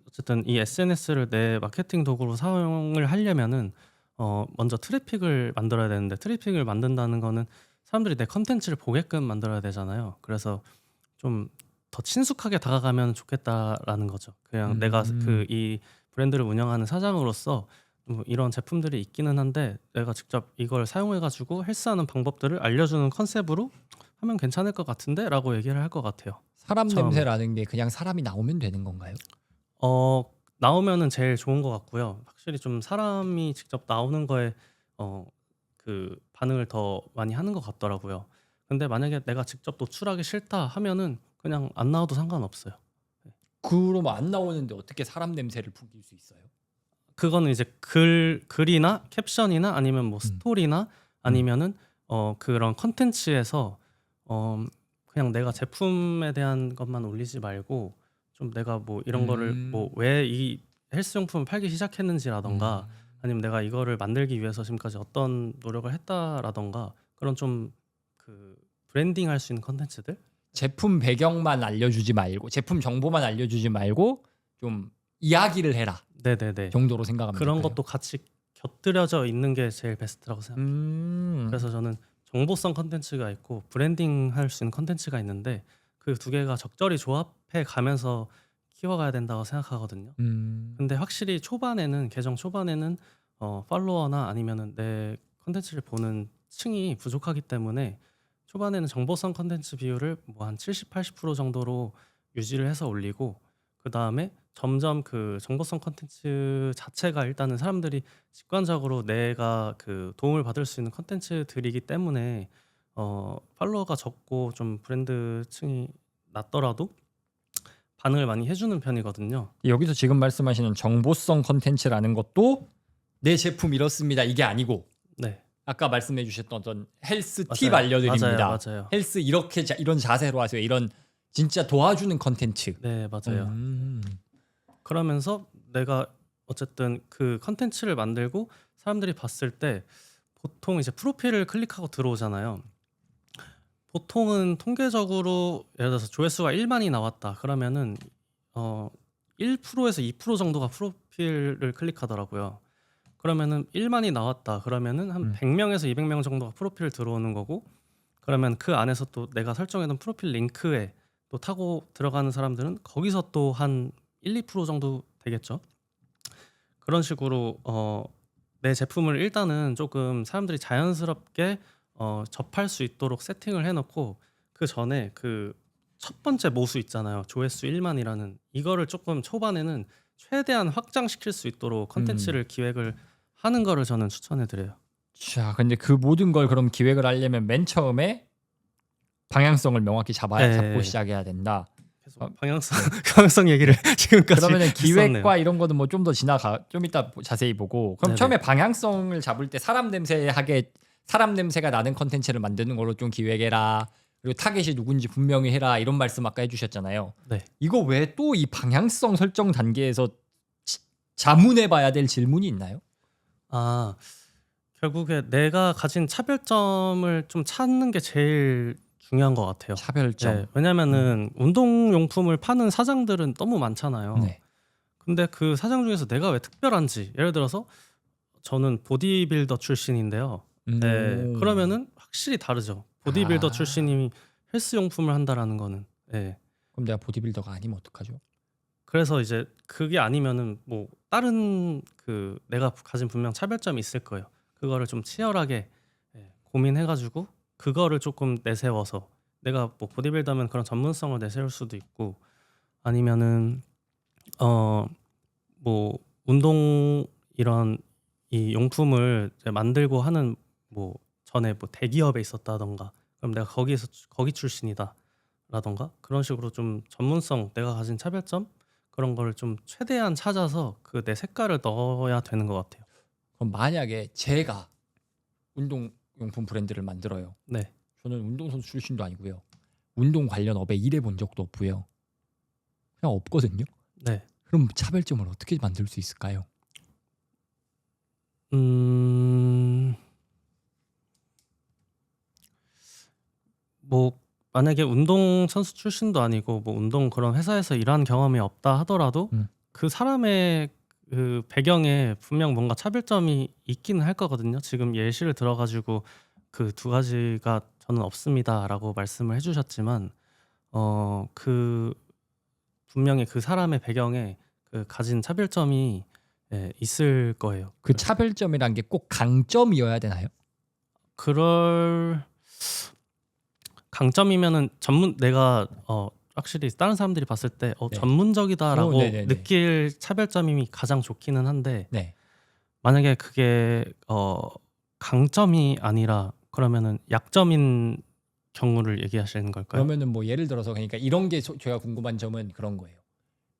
어쨌든 이 SNS를 내 마케팅 도구로 사용을 하려면은 먼저 트래픽을 만들어야 되는데 트래픽을 만든다는 거는 사람들이 내 컨텐츠를 보게끔 만들어야 되잖아요. 그래서 좀 더 친숙하게 다가가면 좋겠다라는 거죠. 그냥 내가 그 이 브랜드를 운영하는 사장으로서 뭐 이런 제품들이 있기는 한데 내가 직접 이걸 사용해 가지고 헬스하는 방법들을 알려주는 컨셉으로 하면 괜찮을 것 같은데라고 얘기를 할 것 같아요. 사람 처음에. 냄새라는 게 그냥 사람이 나오면 되는 건가요? 나오면은 제일 좋은 것 같고요. 확실히 좀 사람이 직접 나오는 거에 그 반응을 더 많이 하는 것 같더라고요. 근데 만약에 내가 직접 노출하기 싫다 하면은 그냥 안 나와도 상관없어요. 그럼 안 나오는데 어떻게 사람 냄새를 풍길 수 있어요? 그거는 이제 글이나 캡션이나 아니면 뭐 스토리나 아니면은 그런 컨텐츠에서 그냥 내가 제품에 대한 것만 올리지 말고 좀 내가 뭐 이런 거를 뭐 왜 이 헬스용품을 팔기 시작했는지라던가 아니면 내가 이거를 만들기 위해서 지금까지 어떤 노력을 했다라던가 그런 좀 그 브랜딩 할 수 있는 컨텐츠들 제품 배경만 알려주지 말고 제품 정보만 알려주지 말고 좀 이야기를 해라 네네네 정도로 생각하면 그런 될까요? 것도 같이 곁들여져 있는 게 제일 베스트라고 생각해요. 그래서 저는 정보성 컨텐츠가 있고 브랜딩 할 수 있는 컨텐츠가 있는데 그 두 개가 적절히 조합해 가면서 키워가야 된다고 생각하거든요. 근데 확실히 초반에는 계정 초반에는 팔로워나 아니면은 내 컨텐츠를 보는 층이 부족하기 때문에 초반에는 정보성 컨텐츠 비율을 뭐 한 70, 80% 정도로 유지를 해서 올리고 그다음에 점점 그 정보성 콘텐츠 자체가 일단은 사람들이 직관적으로 내가 그 도움을 받을 수 있는 콘텐츠들이기 때문에 팔로워가 적고 좀 브랜드층이 낮더라도 반응을 많이 해주는 편이거든요. 여기서 지금 말씀하시는 정보성 컨텐츠라는 것도 내 제품 이렇습니다 이게 아니고 네, 아까 말씀해 주셨던 어떤 헬스 팁 맞아요. 알려드립니다. 맞아요. 헬스 이렇게 이런 자세로 하세요. 이런 진짜 도와주는 컨텐츠. 네, 맞아요. 그러면서 내가 어쨌든 그 컨텐츠를 만들고 사람들이 봤을 때 보통 이제 프로필을 클릭하고 들어오잖아요. 보통은 통계적으로 예를 들어서 조회수가 1만이 나왔다. 그러면은 1%에서 2% 정도가 프로필을 클릭하더라고요. 그러면은 1만이 나왔다. 그러면은 한 100명에서 200명 정도가 프로필 들어오는 거고, 그러면 그 안에서 또 내가 설정해둔 프로필 링크에 또 타고 들어가는 사람들은 거기서 또 한 1, 2% 정도 되겠죠. 그런 식으로 내 제품을 일단은 조금 사람들이 자연스럽게 접할 수 있도록 세팅을 해놓고, 그 전에 그 첫 번째 모수 있잖아요. 조회수 1만이라는 이거를 조금 초반에는 최대한 확장시킬 수 있도록 컨텐츠를 기획을 하는 거를 저는 추천해드려요. 자, 근데 그 모든 걸 그럼 기획을 하려면 맨 처음에 방향성을 명확히 잡고 네. 시작해야 된다. 계속 방향성 얘기를 지금까지 그러면은 했었네요. 기획과 이런 거는 뭐 좀 더 좀 이따 자세히 보고. 그럼 네네. 처음에 방향성을 잡을 때 사람 냄새가 나는 컨텐츠를 만드는 걸로 좀 기획해라. 그리고 타겟이 누군지 분명히 해라. 이런 말씀 아까 해주셨잖아요. 네. 이거 외에 또 이 방향성 설정 단계에서 자문해봐야 될 질문이 있나요? 결국에 내가 가진 차별점을 좀 찾는 게 제일 중요한 것 같아요. 차별점. 네, 왜냐면은 운동용품을 파는 사장들은 너무 많잖아요. 네. 근데 그 사장 중에서 내가 왜 특별한지, 예를 들어서 저는 보디빌더 출신인데요. 네, 그러면은 확실히 다르죠. 보디빌더 출신이 헬스용품을 한다라는 거는. 네. 그럼 내가 보디빌더가 아니면 어떡하죠? 그래서 이제 그게 아니면은 뭐 다른 그 내가 가진 분명 차별점이 있을 거예요. 그거를 좀 치열하게 고민해가지고 그거를 조금 내세워서, 내가 뭐 보디빌더면 그런 전문성을 내세울 수도 있고, 아니면은 뭐 운동 이런 이 용품을 이제 만들고 하는 뭐 전에 뭐 대기업에 있었다던가, 그럼 내가 거기 출신이다라던가, 그런 식으로 좀 전문성, 내가 가진 차별점 그런 거를 좀 최대한 찾아서 그 내 색깔을 넣어야 되는 것 같아요. 그럼 만약에 제가 운동용품 브랜드를 만들어요. 네. 저는 운동선수 출신도 아니고요. 운동 관련 업에 일해본 적도 없고요. 그냥 없거든요. 네. 그럼 차별점을 어떻게 만들 수 있을까요? 뭐 만약에 운동 선수 출신도 아니고 뭐 운동 그런 회사에서 일한 경험이 없다 하더라도 그 사람의 그 배경에 분명 뭔가 차별점이 있기는 할 거거든요. 지금 예시를 들어가지고 그 두 가지가 저는 없습니다라고 말씀을 해주셨지만 그 분명히 그 사람의 배경에 그 가진 차별점이 있을 거예요. 그 차별점이란 게 꼭 강점이어야 되나요? 그럴 강점이면은 내가 확실히 다른 사람들이 봤을 때 네. 전문적이다라고 네네네. 느낄 차별점이 가장 좋기는 한데, 네. 만약에 그게 강점이 아니라 그러면은 약점인 경우를 얘기하시는 걸까요? 그러면은 뭐 예를 들어서 그러니까 이런 게 제가 궁금한 점은 그런 거예요.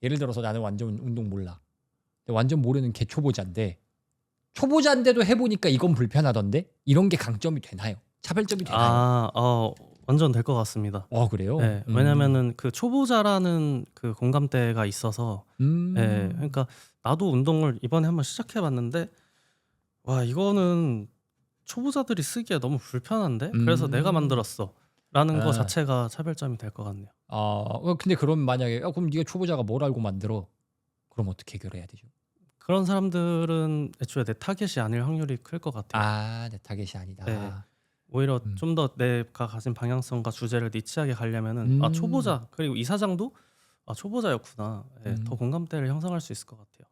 예를 들어서 나는 완전 운동 몰라. 근데 완전 모르는 개 초보자인데도 해보니까 이건 불편하던데 이런 게 강점이 되나요? 차별점이 되나요? 완전 될 것 같습니다. 그래요? 네, 왜냐면은 그 초보자라는 그 공감대가 있어서, 그러니까 나도 운동을 이번에 한번 시작해봤는데 와, 이거는 초보자들이 쓰기에 너무 불편한데 그래서 내가 만들었어라는 거 자체가 차별점이 될 것 같네요. 근데 그럼 만약에 그럼 네가 초보자가 뭘 알고 만들어? 그럼 어떻게 해결해야 되죠? 그런 사람들은 애초에 내 타겟이 아닐 확률이 클 것 같아요. 내 타겟이 아니다. 네. 오히려 좀 더 내가 가진 방향성과 주제를 니치하게 가려면은 초보자, 그리고 이 사장도 초보자였구나. 더 공감대를 형성할 수 있을 것 같아요.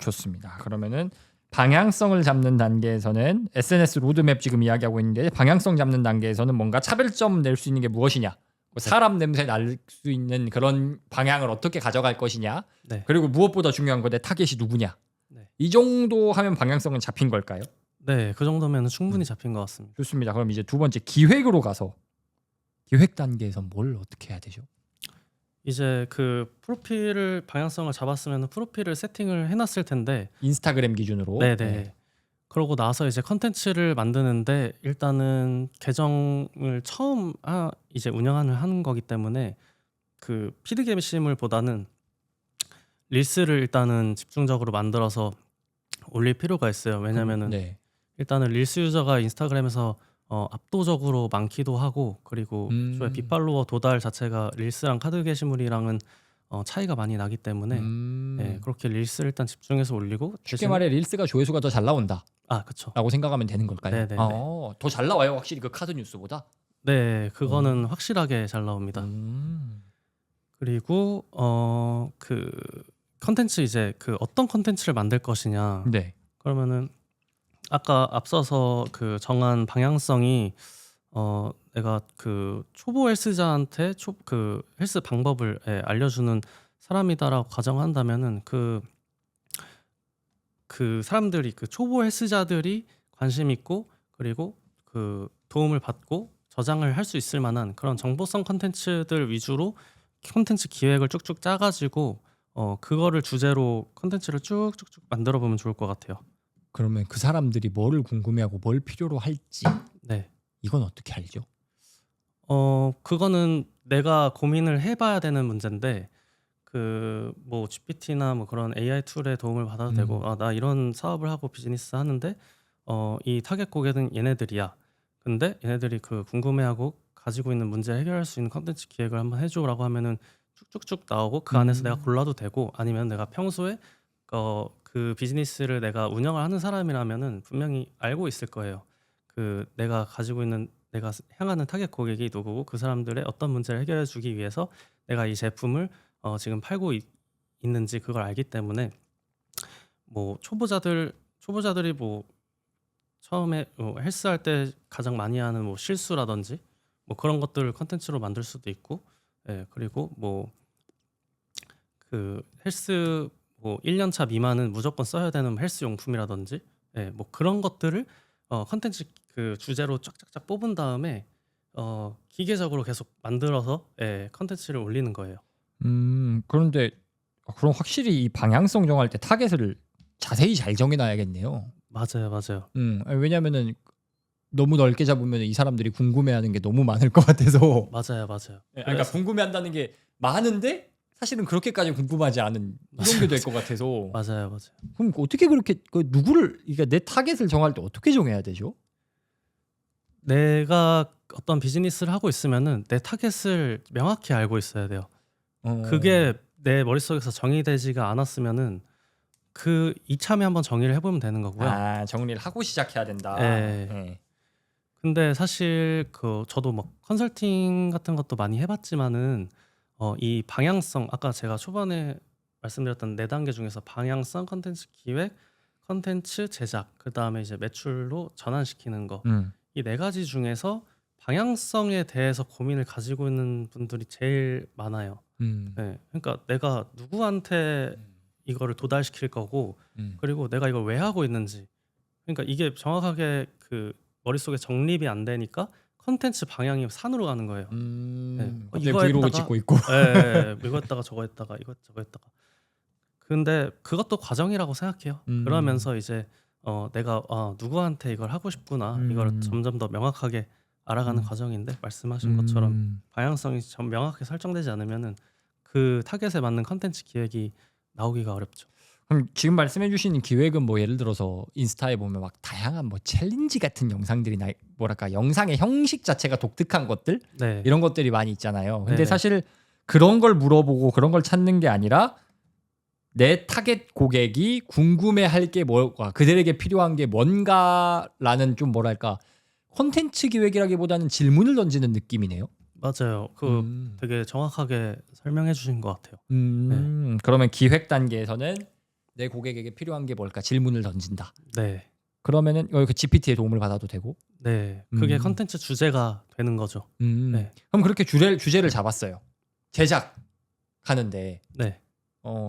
좋습니다. 그러면은 방향성을 잡는 단계에서는 SNS 로드맵 지금 이야기하고 있는데, 방향성 잡는 단계에서는 뭔가 차별점 낼 수 있는 게 무엇이냐? 뭐 사람 냄새 날 수 있는 그런 방향을 어떻게 가져갈 것이냐. 네. 그리고 무엇보다 중요한 건 내 타겟이 누구냐. 네. 이 정도 하면 방향성은 잡힌 걸까요? 네, 그 정도면 충분히 잡힌 것 같습니다. 좋습니다. 그럼 이제 두 번째 기획으로 가서 기획 단계에서 뭘 어떻게 해야 되죠? 이제 그 프로필을 방향성을 잡았으면 프로필을 세팅을 해놨을 텐데, 인스타그램 기준으로. 네네. 그러고 나서 이제 컨텐츠를 만드는데 일단은 계정을 처음 이제 운영을 하는 거기 때문에 그 피드 게시물보다는 릴스를 일단은 집중적으로 만들어서 올릴 필요가 있어요. 왜냐면은 네. 일단은 릴스 유저가 인스타그램에서 압도적으로 많기도 하고, 그리고 저의 빅팔로워 도달 자체가 릴스랑 카드 게시물이랑은 차이가 많이 나기 때문에 네, 그렇게 릴스를 일단 집중해서 올리고, 쉽게 말해 릴스가 조회수가 더 잘 나온다. 그쵸. 라고 생각하면 되는 걸까요? 네네네. 더 잘 나와요 확실히 그 카드 뉴스보다. 네, 그거는 확실하게 잘 나옵니다. 그리고 그 컨텐츠 이제 그 어떤 컨텐츠를 만들 것이냐. 네. 그러면은 아까 앞서서 그 정한 방향성이 내가 그 초보 헬스자한테 그 헬스 방법을 알려주는 사람이다라고 가정한다면은 그 사람들이 그 초보 헬스자들이 관심 있고, 그리고 그 도움을 받고 저장을 할 수 있을 만한 그런 정보성 컨텐츠들 위주로 컨텐츠 기획을 쭉쭉 짜가지고 그거를 주제로 컨텐츠를 쭉쭉쭉 만들어 보면 좋을 것 같아요. 그러면 그 사람들이 뭐를 궁금해하고 뭘 필요로 할지 네. 이건 어떻게 알죠? 그거는 내가 고민을 해봐야 되는 문제인데, 그 뭐 GPT나 뭐 그런 AI 툴의 도움을 받아도 되고, 나 이런 사업을 하고 비즈니스 하는데 이 타겟 고객은 얘네들이야. 근데 얘네들이 그 궁금해하고 가지고 있는 문제 해결할 수 있는 컨텐츠 기획을 한번 해줘라고 하면은 쭉쭉쭉 나오고, 그 안에서 내가 골라도 되고, 아니면 내가 평소에 그 비즈니스를 내가 운영을 하는 사람이라면은 분명히 알고 있을 거예요. 그 내가 가지고 있는, 내가 향하는 타겟 고객이 누구고 그 사람들의 어떤 문제를 해결해 주기 위해서 내가 이 제품을 지금 팔고 있는지 그걸 알기 때문에, 뭐 초보자들이 뭐 처음에 헬스할 때 가장 많이 하는 뭐 실수라든지 뭐 그런 것들을 컨텐츠로 만들 수도 있고, 그리고 뭐 그 헬스 뭐 1년차 미만은 무조건 써야 되는 헬스 용품이라든지, 뭐 그런 것들을 컨텐츠 그 주제로 쫙쫙쫙 뽑은 다음에 기계적으로 계속 만들어서 컨텐츠를 올리는 거예요. 그런데 그럼 확실히 이 방향성 정할 때 타겟을 자세히 잘 정해놔야겠네요. 맞아요. 왜냐면은 너무 넓게 잡으면 이 사람들이 궁금해하는 게 너무 많을 것 같아서. 맞아요. 그러니까 궁금해한다는 게 많은데 사실은 그렇게까지 궁금하지 않은 이런 게 될 것 같아서. 맞아요. 그럼 어떻게 그렇게 누구를, 그러니까 내 타겟을 정할 때 어떻게 정해야 되죠? 내가 어떤 비즈니스를 하고 있으면은 내 타겟을 명확히 알고 있어야 돼요. 그게 내 머릿속에서 정의되지가 않았으면은 그 이참에 한번 정의를 해보면 되는 거고요. 정리를 하고 시작해야 된다. 근데 사실 저도 막 컨설팅 같은 것도 많이 해봤지만은 이 방향성, 아까 제가 초반에 말씀드렸던 4단계 중에서 방향성, 컨텐츠 기획, 컨텐츠 제작, 그 다음에 이제 매출로 전환시키는 거, 이 4가지 중에서 방향성에 대해서 고민을 가지고 있는 분들이 제일 많아요. 그러니까 내가 누구한테 이거를 도달시킬 거고, 그리고 내가 이걸 왜 하고 있는지, 그러니까 이게 정확하게 그 머릿속에 정립이 안 되니까 컨텐츠 방향이 산으로 가는 거예요. 이거 브이로그 찍고 있고. 이거 했다가 저거 했다가 이거 저거 했다가. 근데 그것도 과정이라고 생각해요. 그러면서 이제 내가 누구한테 이걸 하고 싶구나, 이걸 점점 더 명확하게 알아가는 과정인데, 말씀하신 것처럼 방향성이 좀 명확하게 설정되지 않으면은 그 타겟에 맞는 컨텐츠 기획이 나오기가 어렵죠. 그럼 지금 말씀해주신 기획은 뭐 예를 들어서 인스타에 보면 막 다양한 뭐 챌린지 같은 영상들이나 뭐랄까 영상의 형식 자체가 독특한 것들, 이런 것들이 많이 있잖아요. 근데 사실 그런 걸 물어보고 그런 걸 찾는 게 아니라 내 타겟 고객이 궁금해할 게 뭘까, 그들에게 필요한 게 뭔가라는 좀 뭐랄까 콘텐츠 기획이라기보다는 질문을 던지는 느낌이네요. 맞아요. 되게 정확하게 설명해 주신 것 같아요. 그러면 기획 단계에서는 내 고객에게 필요한 게 뭘까 질문을 던진다. 네. 그러면은 그 GPT의 도움을 받아도 되고. 네. 그게 음. 컨텐츠 주제가 되는 거죠. 네. 그럼 그렇게 주제를 잡았어요. 제작하는데 네.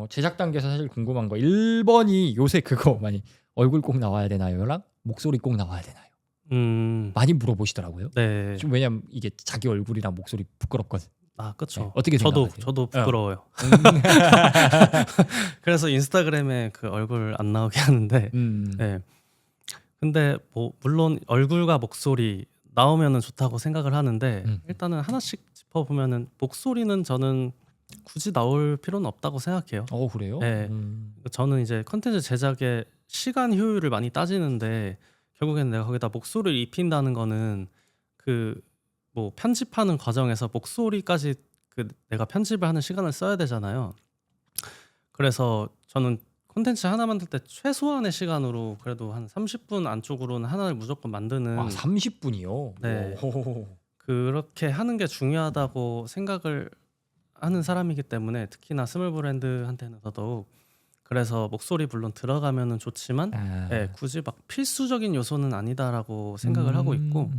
제작 단계에서 사실 궁금한 거 1번이 요새 그거 많이 얼굴 꼭 나와야 되나요?랑 목소리 꼭 나와야 되나요? 많이 물어보시더라고요. 네. 좀 왜냐면 이게 자기 얼굴이랑 목소리 부끄럽거든. 아, 그쵸. 네, 어떻게 생각하세요? 저도 부끄러워요. 그래서 인스타그램에 그 얼굴 안 나오게 하는데, 네. 근데 뭐 물론 얼굴과 목소리 나오면은 좋다고 생각을 하는데 일단은 하나씩 짚어보면은 목소리는 저는 굳이 나올 필요는 없다고 생각해요. 그래요? 네. 저는 이제 컨텐츠 제작의 시간 효율을 많이 따지는데 결국엔 내가 거기다 목소리를 입힌다는 거는 그 뭐 편집하는 과정에서 목소리까지 그 내가 편집을 하는 시간을 써야 되잖아요. 그래서 저는 콘텐츠 하나 만들 때 최소한의 시간으로 그래도 한 30분 안쪽으로는 하나를 무조건 만드는 30분이요? 네. 그렇게 하는 게 중요하다고 생각을 하는 사람이기 때문에 특히나 스몰 브랜드한테는 더더욱 그래서 목소리 물론 들어가면은 좋지만 네, 굳이 막 필수적인 요소는 아니다라고 생각을 하고 있고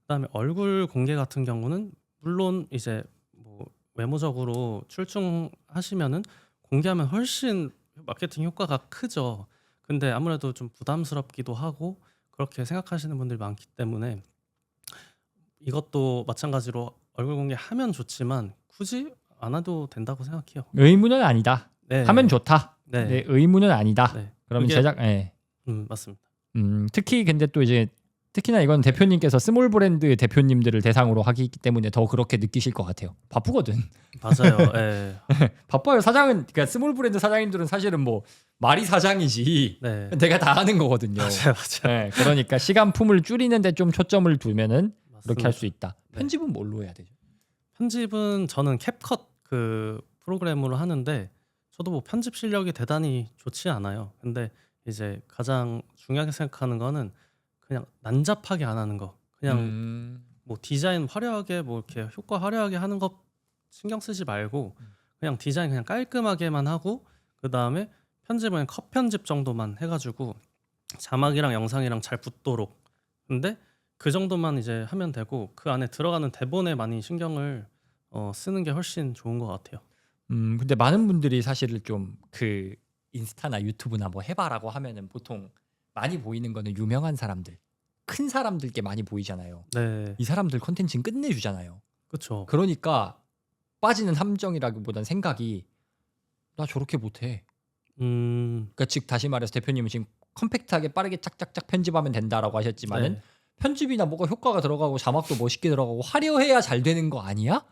그다음에 얼굴 공개 같은 경우는 물론 이제 뭐 외모적으로 출중하시면은 공개하면 훨씬 마케팅 효과가 크죠. 근데 아무래도 좀 부담스럽기도 하고 그렇게 생각하시는 분들이 많기 때문에 이것도 마찬가지로 얼굴 공개하면 좋지만 굳이 안 해도 된다고 생각해요. 의무는 아니다. 네. 하면 좋다. 네. 네, 의무는 아니다. 네. 그럼 그게- 제작 맞습니다. 특히 근데 또 이제 특히나 이건 대표님께서 스몰 브랜드 대표님들을 대상으로 하기 때문에 더 그렇게 느끼실 것 같아요. 바쁘거든. 맞아요. 예. 바빠요. 사장은 그러니까 스몰 브랜드 사장님들은 사실은 뭐 말이 사장이지 네. 내가 다 하는 거거든요. 맞아요. 네, 그러니까 시간 품을 줄이는데 좀 초점을 두면은 그렇게 할 수 맞습니다. 있다. 편집은 뭘로 해야 되죠? 편집은 저는 캡컷 그 프로그램으로 하는데 저도 뭐 편집 실력이 대단히 좋지 않아요. 근데 이제 가장 중요하게 생각하는 거는 그냥 난잡하게 안 하는 거. 그냥 뭐 디자인 화려하게 뭐 이렇게 효과 화려하게 하는 거 신경 쓰지 말고 그냥 디자인 그냥 깔끔하게만 하고 그다음에 편집은 그냥 컷 편집 정도만 해가지고 자막이랑 영상이랑 잘 붙도록. 근데 그 정도만 이제 하면 되고 그 안에 들어가는 대본에 많이 신경을 쓰는 게 훨씬 좋은 것 같아요. 근데 많은 분들이 사실은 좀 그 인스타나 유튜브나 뭐 해봐라고 하면은 보통 많이 보이는 거는 유명한 사람들, 큰 사람들께 많이 보이잖아요. 네, 이 사람들 컨텐츠는 끝내주잖아요. 그렇죠. 그러니까 빠지는 함정이라기보단 생각이 나 저렇게 못해. 그러니까 즉 다시 말해서 대표님은 지금 컴팩트하게 빠르게 짝짝짝 편집하면 된다라고 하셨지만은 네. 편집이나 뭐가 효과가 들어가고 자막도 멋있게 들어가고 화려해야 잘 되는 거 아니야?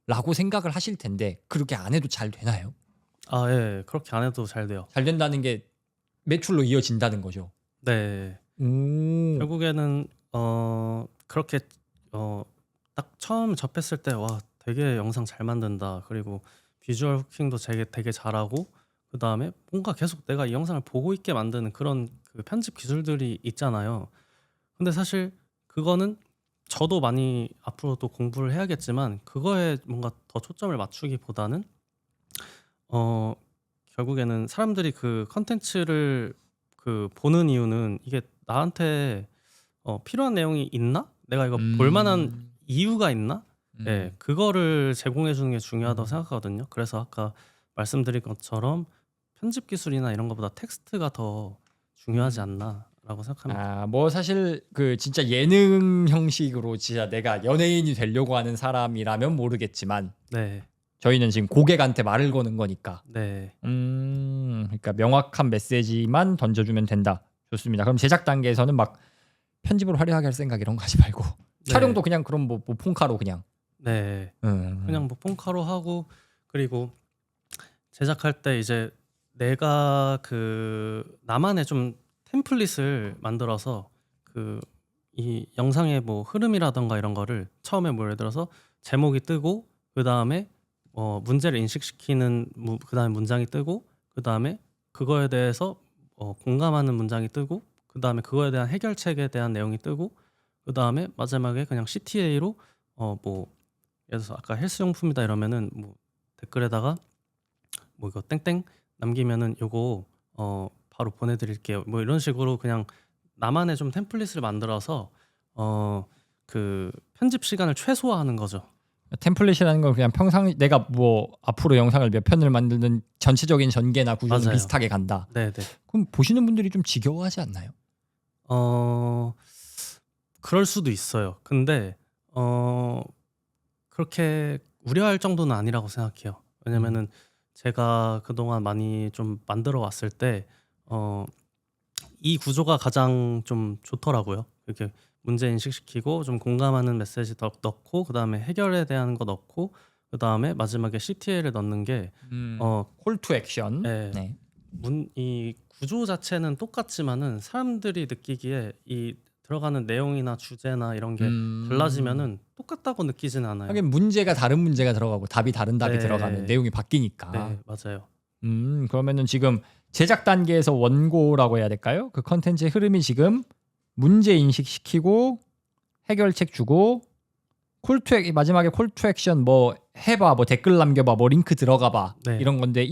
라고 생각을 하실 텐데 그렇게 안 해도 잘 되나요? 아, 예, 그렇게 안 해도 잘 돼요. 잘 된다는 게 매출로 이어진다는 거죠. 네, 결국에는 그렇게 딱 처음 접했을 때 와 되게 영상 잘 만든다. 그리고 비주얼 후킹도 되게 잘하고 그 다음에 뭔가 계속 내가 이 영상을 보고 있게 만드는 그런 그 편집 기술들이 있잖아요. 근데 사실 그거는 저도 많이 앞으로도 공부를 해야겠지만 그거에 뭔가 더 초점을 맞추기보다는 결국에는 사람들이 그 컨텐츠를 그 보는 이유는 이게 나한테 필요한 내용이 있나? 내가 이거 볼 만한 이유가 있나? 네, 그거를 제공해 주는 게 중요하다고 생각하거든요. 그래서 아까 말씀드린 것처럼 편집 기술이나 이런 것보다 텍스트가 더 중요하지 않나라고 생각합니다. 뭐 사실 그 진짜 예능 형식으로 진짜 내가 연예인이 되려고 하는 사람이라면 모르겠지만 네, 저희는 지금 고객한테 말을 거는 거니까 네, 그러니까 명확한 메시지만 던져주면 된다. 좋습니다. 그럼 제작 단계에서는 막 편집을 화려하게 할 생각 이런 거 하지 말고 촬영도 그냥 그럼 뭐 폰카로 그냥 네. 그냥 뭐 폰카로 하고 그리고 제작할 때 이제 내가 그 나만의 좀 템플릿을 만들어서 그 이 영상의 뭐 흐름이라던가 이런 거를 처음에 뭐 예를 들어서 제목이 뜨고 그 다음에 문제를 인식시키는 그 다음에 문장이 뜨고 그 다음에 그거에 대해서 공감하는 문장이 뜨고 그 다음에 그거에 대한 해결책에 대한 내용이 뜨고 그 다음에 마지막에 그냥 CTA로 뭐 예를 들어서 아까 헬스용품이다 이러면은 뭐 댓글에다가 뭐 이거 땡땡 남기면은 요거 바로 보내드릴게요. 뭐 이런 식으로 그냥 나만의 좀 템플릿을 만들어서 그 편집 시간을 최소화하는 거죠. 템플릿이라는 건 그냥 평상 내가 뭐 앞으로 영상을 몇 편을 만드는 전체적인 전개나 구조는 맞아요. 비슷하게 간다. 네네. 그럼 보시는 분들이 좀 지겨워하지 않나요? 그럴 수도 있어요. 근데 그렇게 우려할 정도는 아니라고 생각해요. 왜냐면은 제가 그동안 많이 좀 만들어 왔을 때 이 구조가 가장 좀 좋더라고요. 이렇게 문제 인식시키고 좀 공감하는 메시지 넣고 그다음에 해결에 대한 거 넣고 그다음에 마지막에 CTA를 넣는 게 콜 투 액션. 예. 네. 이 구조 자체는 똑같지만은 사람들이 느끼기에 이 들어가는 내용이나 주제나 이런 게 달라지면은 똑같다고 느끼진 않아요. 하긴 문제가 다른 문제가 들어가고 답이 다른 답이 네. 들어가면 내용이 바뀌니까. 네, 맞아요. 그러면은 지금 제작 단계에서 원고라고 해야 될까요? 그 컨텐츠의 흐름이 지금 문제 인식시키고 해결책 주고 마지막에 콜 투 액션 뭐 해봐, 뭐 댓글 남겨봐, 뭐 링크 들어가봐 네. 이런 건데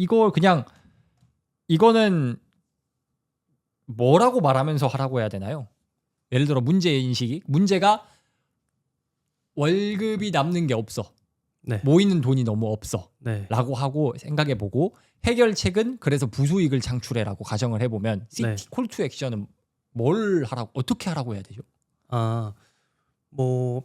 이거는 뭐라고 말하면서 하라고 해야 되나요? 예를 들어 문제가 월급이 남는 게 없어. 네. 모이는 돈이 너무 없어. 네. 라고 하고 생각해보고 해결책은 그래서 부수익을 창출해라고 가정을 해보면 네. 콜 투 액션은 뭘 하라고 어떻게 하라고 해야 되죠? 뭐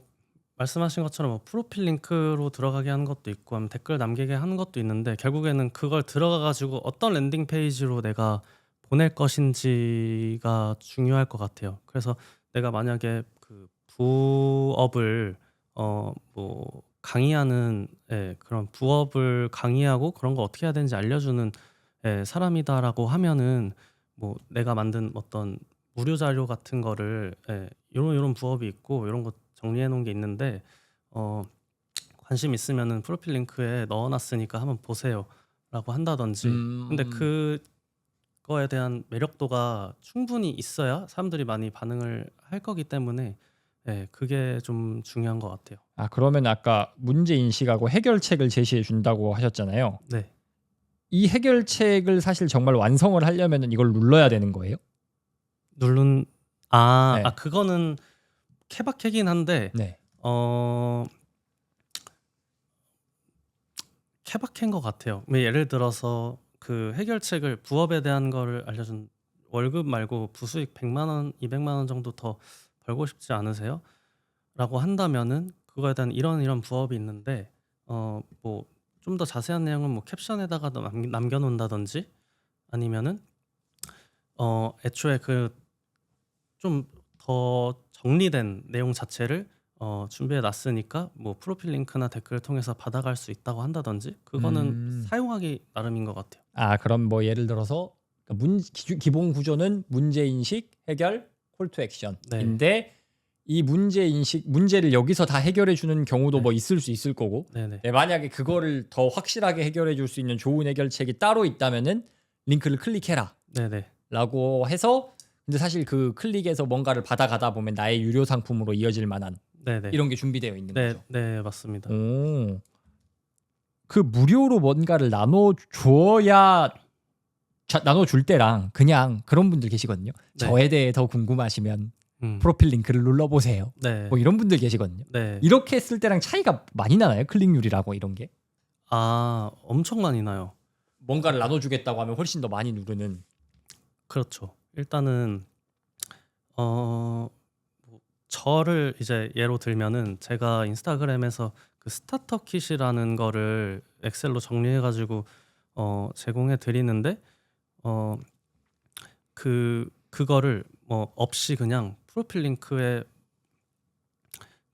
말씀하신 것처럼 뭐 프로필 링크로 들어가게 하는 것도 있고 아니면 댓글 남기게 하는 것도 있는데 결국에는 그걸 들어가 가지고 어떤 랜딩 페이지로 내가 보낼 것인지가 중요할 것 같아요. 그래서 내가 만약에 그 부업을 뭐 강의하는 그런 부업을 강의하고 그런 거 어떻게 해야 되는지 알려주는 사람이다라고 하면은 뭐 내가 만든 어떤 무료 자료 같은 거를 요런 부업이 있고 요런 거 정리해 놓은 게 있는데 관심 있으면은 프로필 링크에 넣어 놨으니까 한번 보세요라고 한다든지. 근데 그거에 대한 매력도가 충분히 있어야 사람들이 많이 반응을 할 거기 때문에 그게 좀 중요한 것 같아요. 그러면 아까 문제 인식하고 해결책을 제시해 준다고 하셨잖아요. 네. 이 해결책을 사실 정말 완성을 하려면은 이걸 눌러야 되는 거예요? 네. 그거는 케바케긴 한데 네. 케바케인 것 같아요. 예를 들어서 그 해결책을 부업에 대한 거를 알려준 월급 말고 부수익 100만 원, 200만 원 정도 더 벌고 싶지 않으세요? 라고 한다면은 그거에 대한 이런 부업이 있는데 뭐 좀 더 자세한 내용은 뭐 캡션에다가 남겨 놓는다든지 아니면은 애초에 그 좀 더 정리된 내용 자체를 준비해 놨으니까 뭐 프로필 링크나 댓글을 통해서 받아갈 수 있다고 한다든지 그거는 사용하기 나름인 것 같아요. 그럼 뭐 예를 들어서 기본 구조는 문제 인식, 해결, 콜 투 액션인데 이 문제를 여기서 다 해결해 주는 경우도 네. 뭐 있을 수 있을 거고 네네. 만약에 그거를 더 확실하게 해결해 줄 수 있는 좋은 해결책이 따로 있다면은 링크를 클릭해라 네네. 라고 해서 근데 사실 그 클릭해서 뭔가를 받아가다 보면 나의 유료 상품으로 이어질 만한 네네. 이런 게 준비되어 있는 거죠. 네, 맞습니다. 그 무료로 뭔가를 나눠줄 때랑 그냥 그런 분들 계시거든요. 네. 저에 대해 더 궁금하시면 음. 프로필 링크를 눌러보세요. 네. 뭐 이런 분들 계시거든요. 네. 이렇게 했을 때랑 차이가 많이 나나요? 클릭률이라고 이런 게? 엄청 많이 나요. 뭔가를 나눠주겠다고 하면 훨씬 더 많이 누르는. 그렇죠. 일단은 뭐 저를 이제 예로 들면은 제가 인스타그램에서 그 스타터 킷이라는 거를 엑셀로 정리해 가지고 제공해 드리는데 그거를 뭐 없이 그냥 프로필 링크에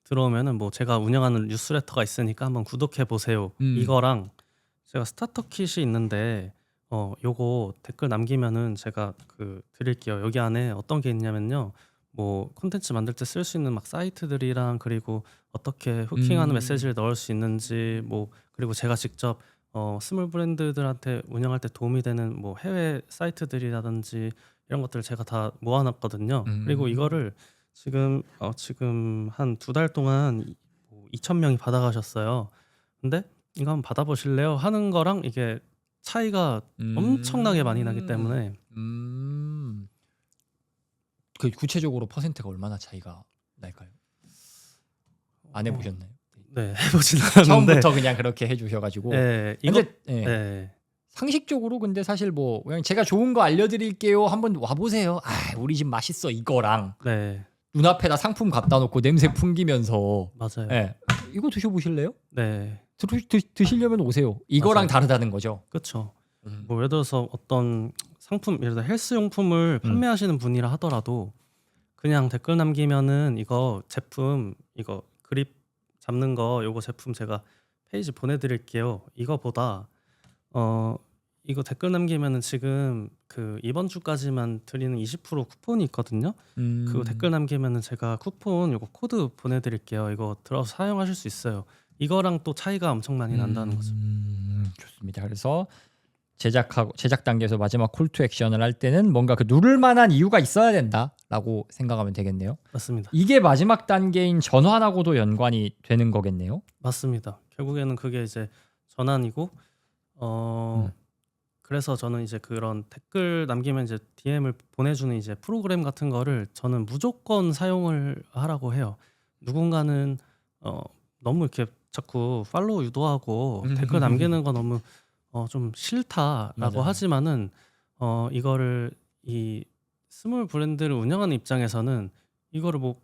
들어오면은 뭐 제가 운영하는 뉴스레터가 있으니까 한번 구독해 보세요. 이거랑 제가 스타터 킷이 있는데 요거 댓글 남기면은 제가 드릴게요. 여기 안에 어떤 게 있냐면요. 뭐 콘텐츠 만들 때 쓸 수 있는 막 사이트들이랑 그리고 어떻게 후킹하는 메시지를 넣을 수 있는지 뭐 그리고 제가 직접 스몰 브랜드들한테 운영할 때 도움이 되는 뭐 해외 사이트들이라든지 이런 것들을 제가 다 모아놨거든요. 그리고 이거를 지금 한 2달 동안 2,000명이 받아가셨어요. 근데 이거 한번 받아보실래요? 하는 거랑 이게 차이가 엄청나게 많이 나기 때문에 그 구체적으로 퍼센트가 얼마나 차이가 날까요? 안 해보셨나요? 네, 해보진 않았는데. 처음부터 그냥 그렇게 해주셔가지고. 네, 근데 네, 상식적으로 근데 사실 뭐 그냥 제가 좋은 거 알려드릴게요. 한번 와보세요. 아, 우리 집 맛있어 이거랑 네, 눈앞에다 상품 갖다 놓고 냄새 풍기면서 맞아요. 예, 이거 드셔보실래요? 네, 드시려면 오세요. 이거랑 맞아요. 다르다는 거죠. 그렇죠. 뭐 예를 들어서 어떤 상품, 예를 들어 헬스용품을 판매하시는 분이라 하더라도 그냥 댓글 남기면은 이거 제품, 이거 그립 잡는 거 요거 제품 제가 페이지 보내드릴게요. 이거보다 이거 댓글 남기면은 지금 그 이번 주까지만 드리는 20% 쿠폰이 있거든요. 그거 댓글 남기면은 제가 쿠폰 요거 코드 보내드릴게요. 이거 들어서 사용하실 수 있어요. 이거랑 또 차이가 엄청 많이 난다는 거죠. 좋습니다. 그래서 제작 단계에서 마지막 콜투 액션을 할 때는 뭔가 그 누를 만한 이유가 있어야 된다라고 생각하면 되겠네요. 맞습니다. 이게 마지막 단계인 전환하고도 연관이 되는 거겠네요. 맞습니다. 결국에는 그게 이제 전환이고 그래서 저는 이제 그런 댓글 남기면 이제 DM을 보내주는 이제 프로그램 같은 거를 저는 무조건 사용을 하라고 해요. 누군가는 너무 이렇게 자꾸 팔로우 유도하고 댓글 남기는 거 너무 좀 싫다라고 맞아요. 하지만은 이거를 이 스몰 브랜드를 운영하는 입장에서는 이거를 뭐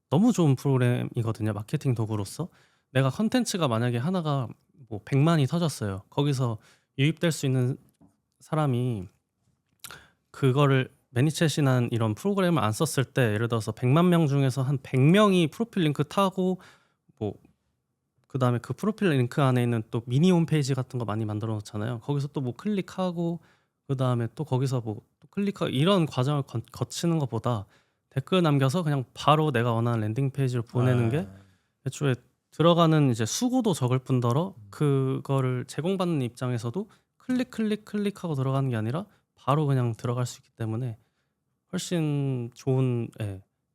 너무 좋은 프로그램이거든요. 마케팅 도구로서. 내가 컨텐츠가 만약에 하나가 뭐 100만이 터졌어요. 거기서 유입될 수 있는 사람이 그거를 매니챗이나 이런 프로그램을 안 썼을 때 예를 들어서 100만 명 중에서 한 100명이 프로필 링크 타고 뭐 그다음에 그 프로필 링크 안에 있는 또 미니 홈페이지 같은 거 많이 만들어 놓잖아요. 거기서 또 뭐 클릭하고 그다음에 또 거기서 뭐 또 클릭하고 이런 과정을 거치는 것보다 댓글 남겨서 그냥 바로 내가 원하는 랜딩 페이지로 보내는 게 애초에 들어가는 이제 수고도 적을 뿐더러 그거를 제공받는 입장에서도 클릭하고 들어가는 게 아니라 바로 그냥 들어갈 수 있기 때문에 훨씬 좋은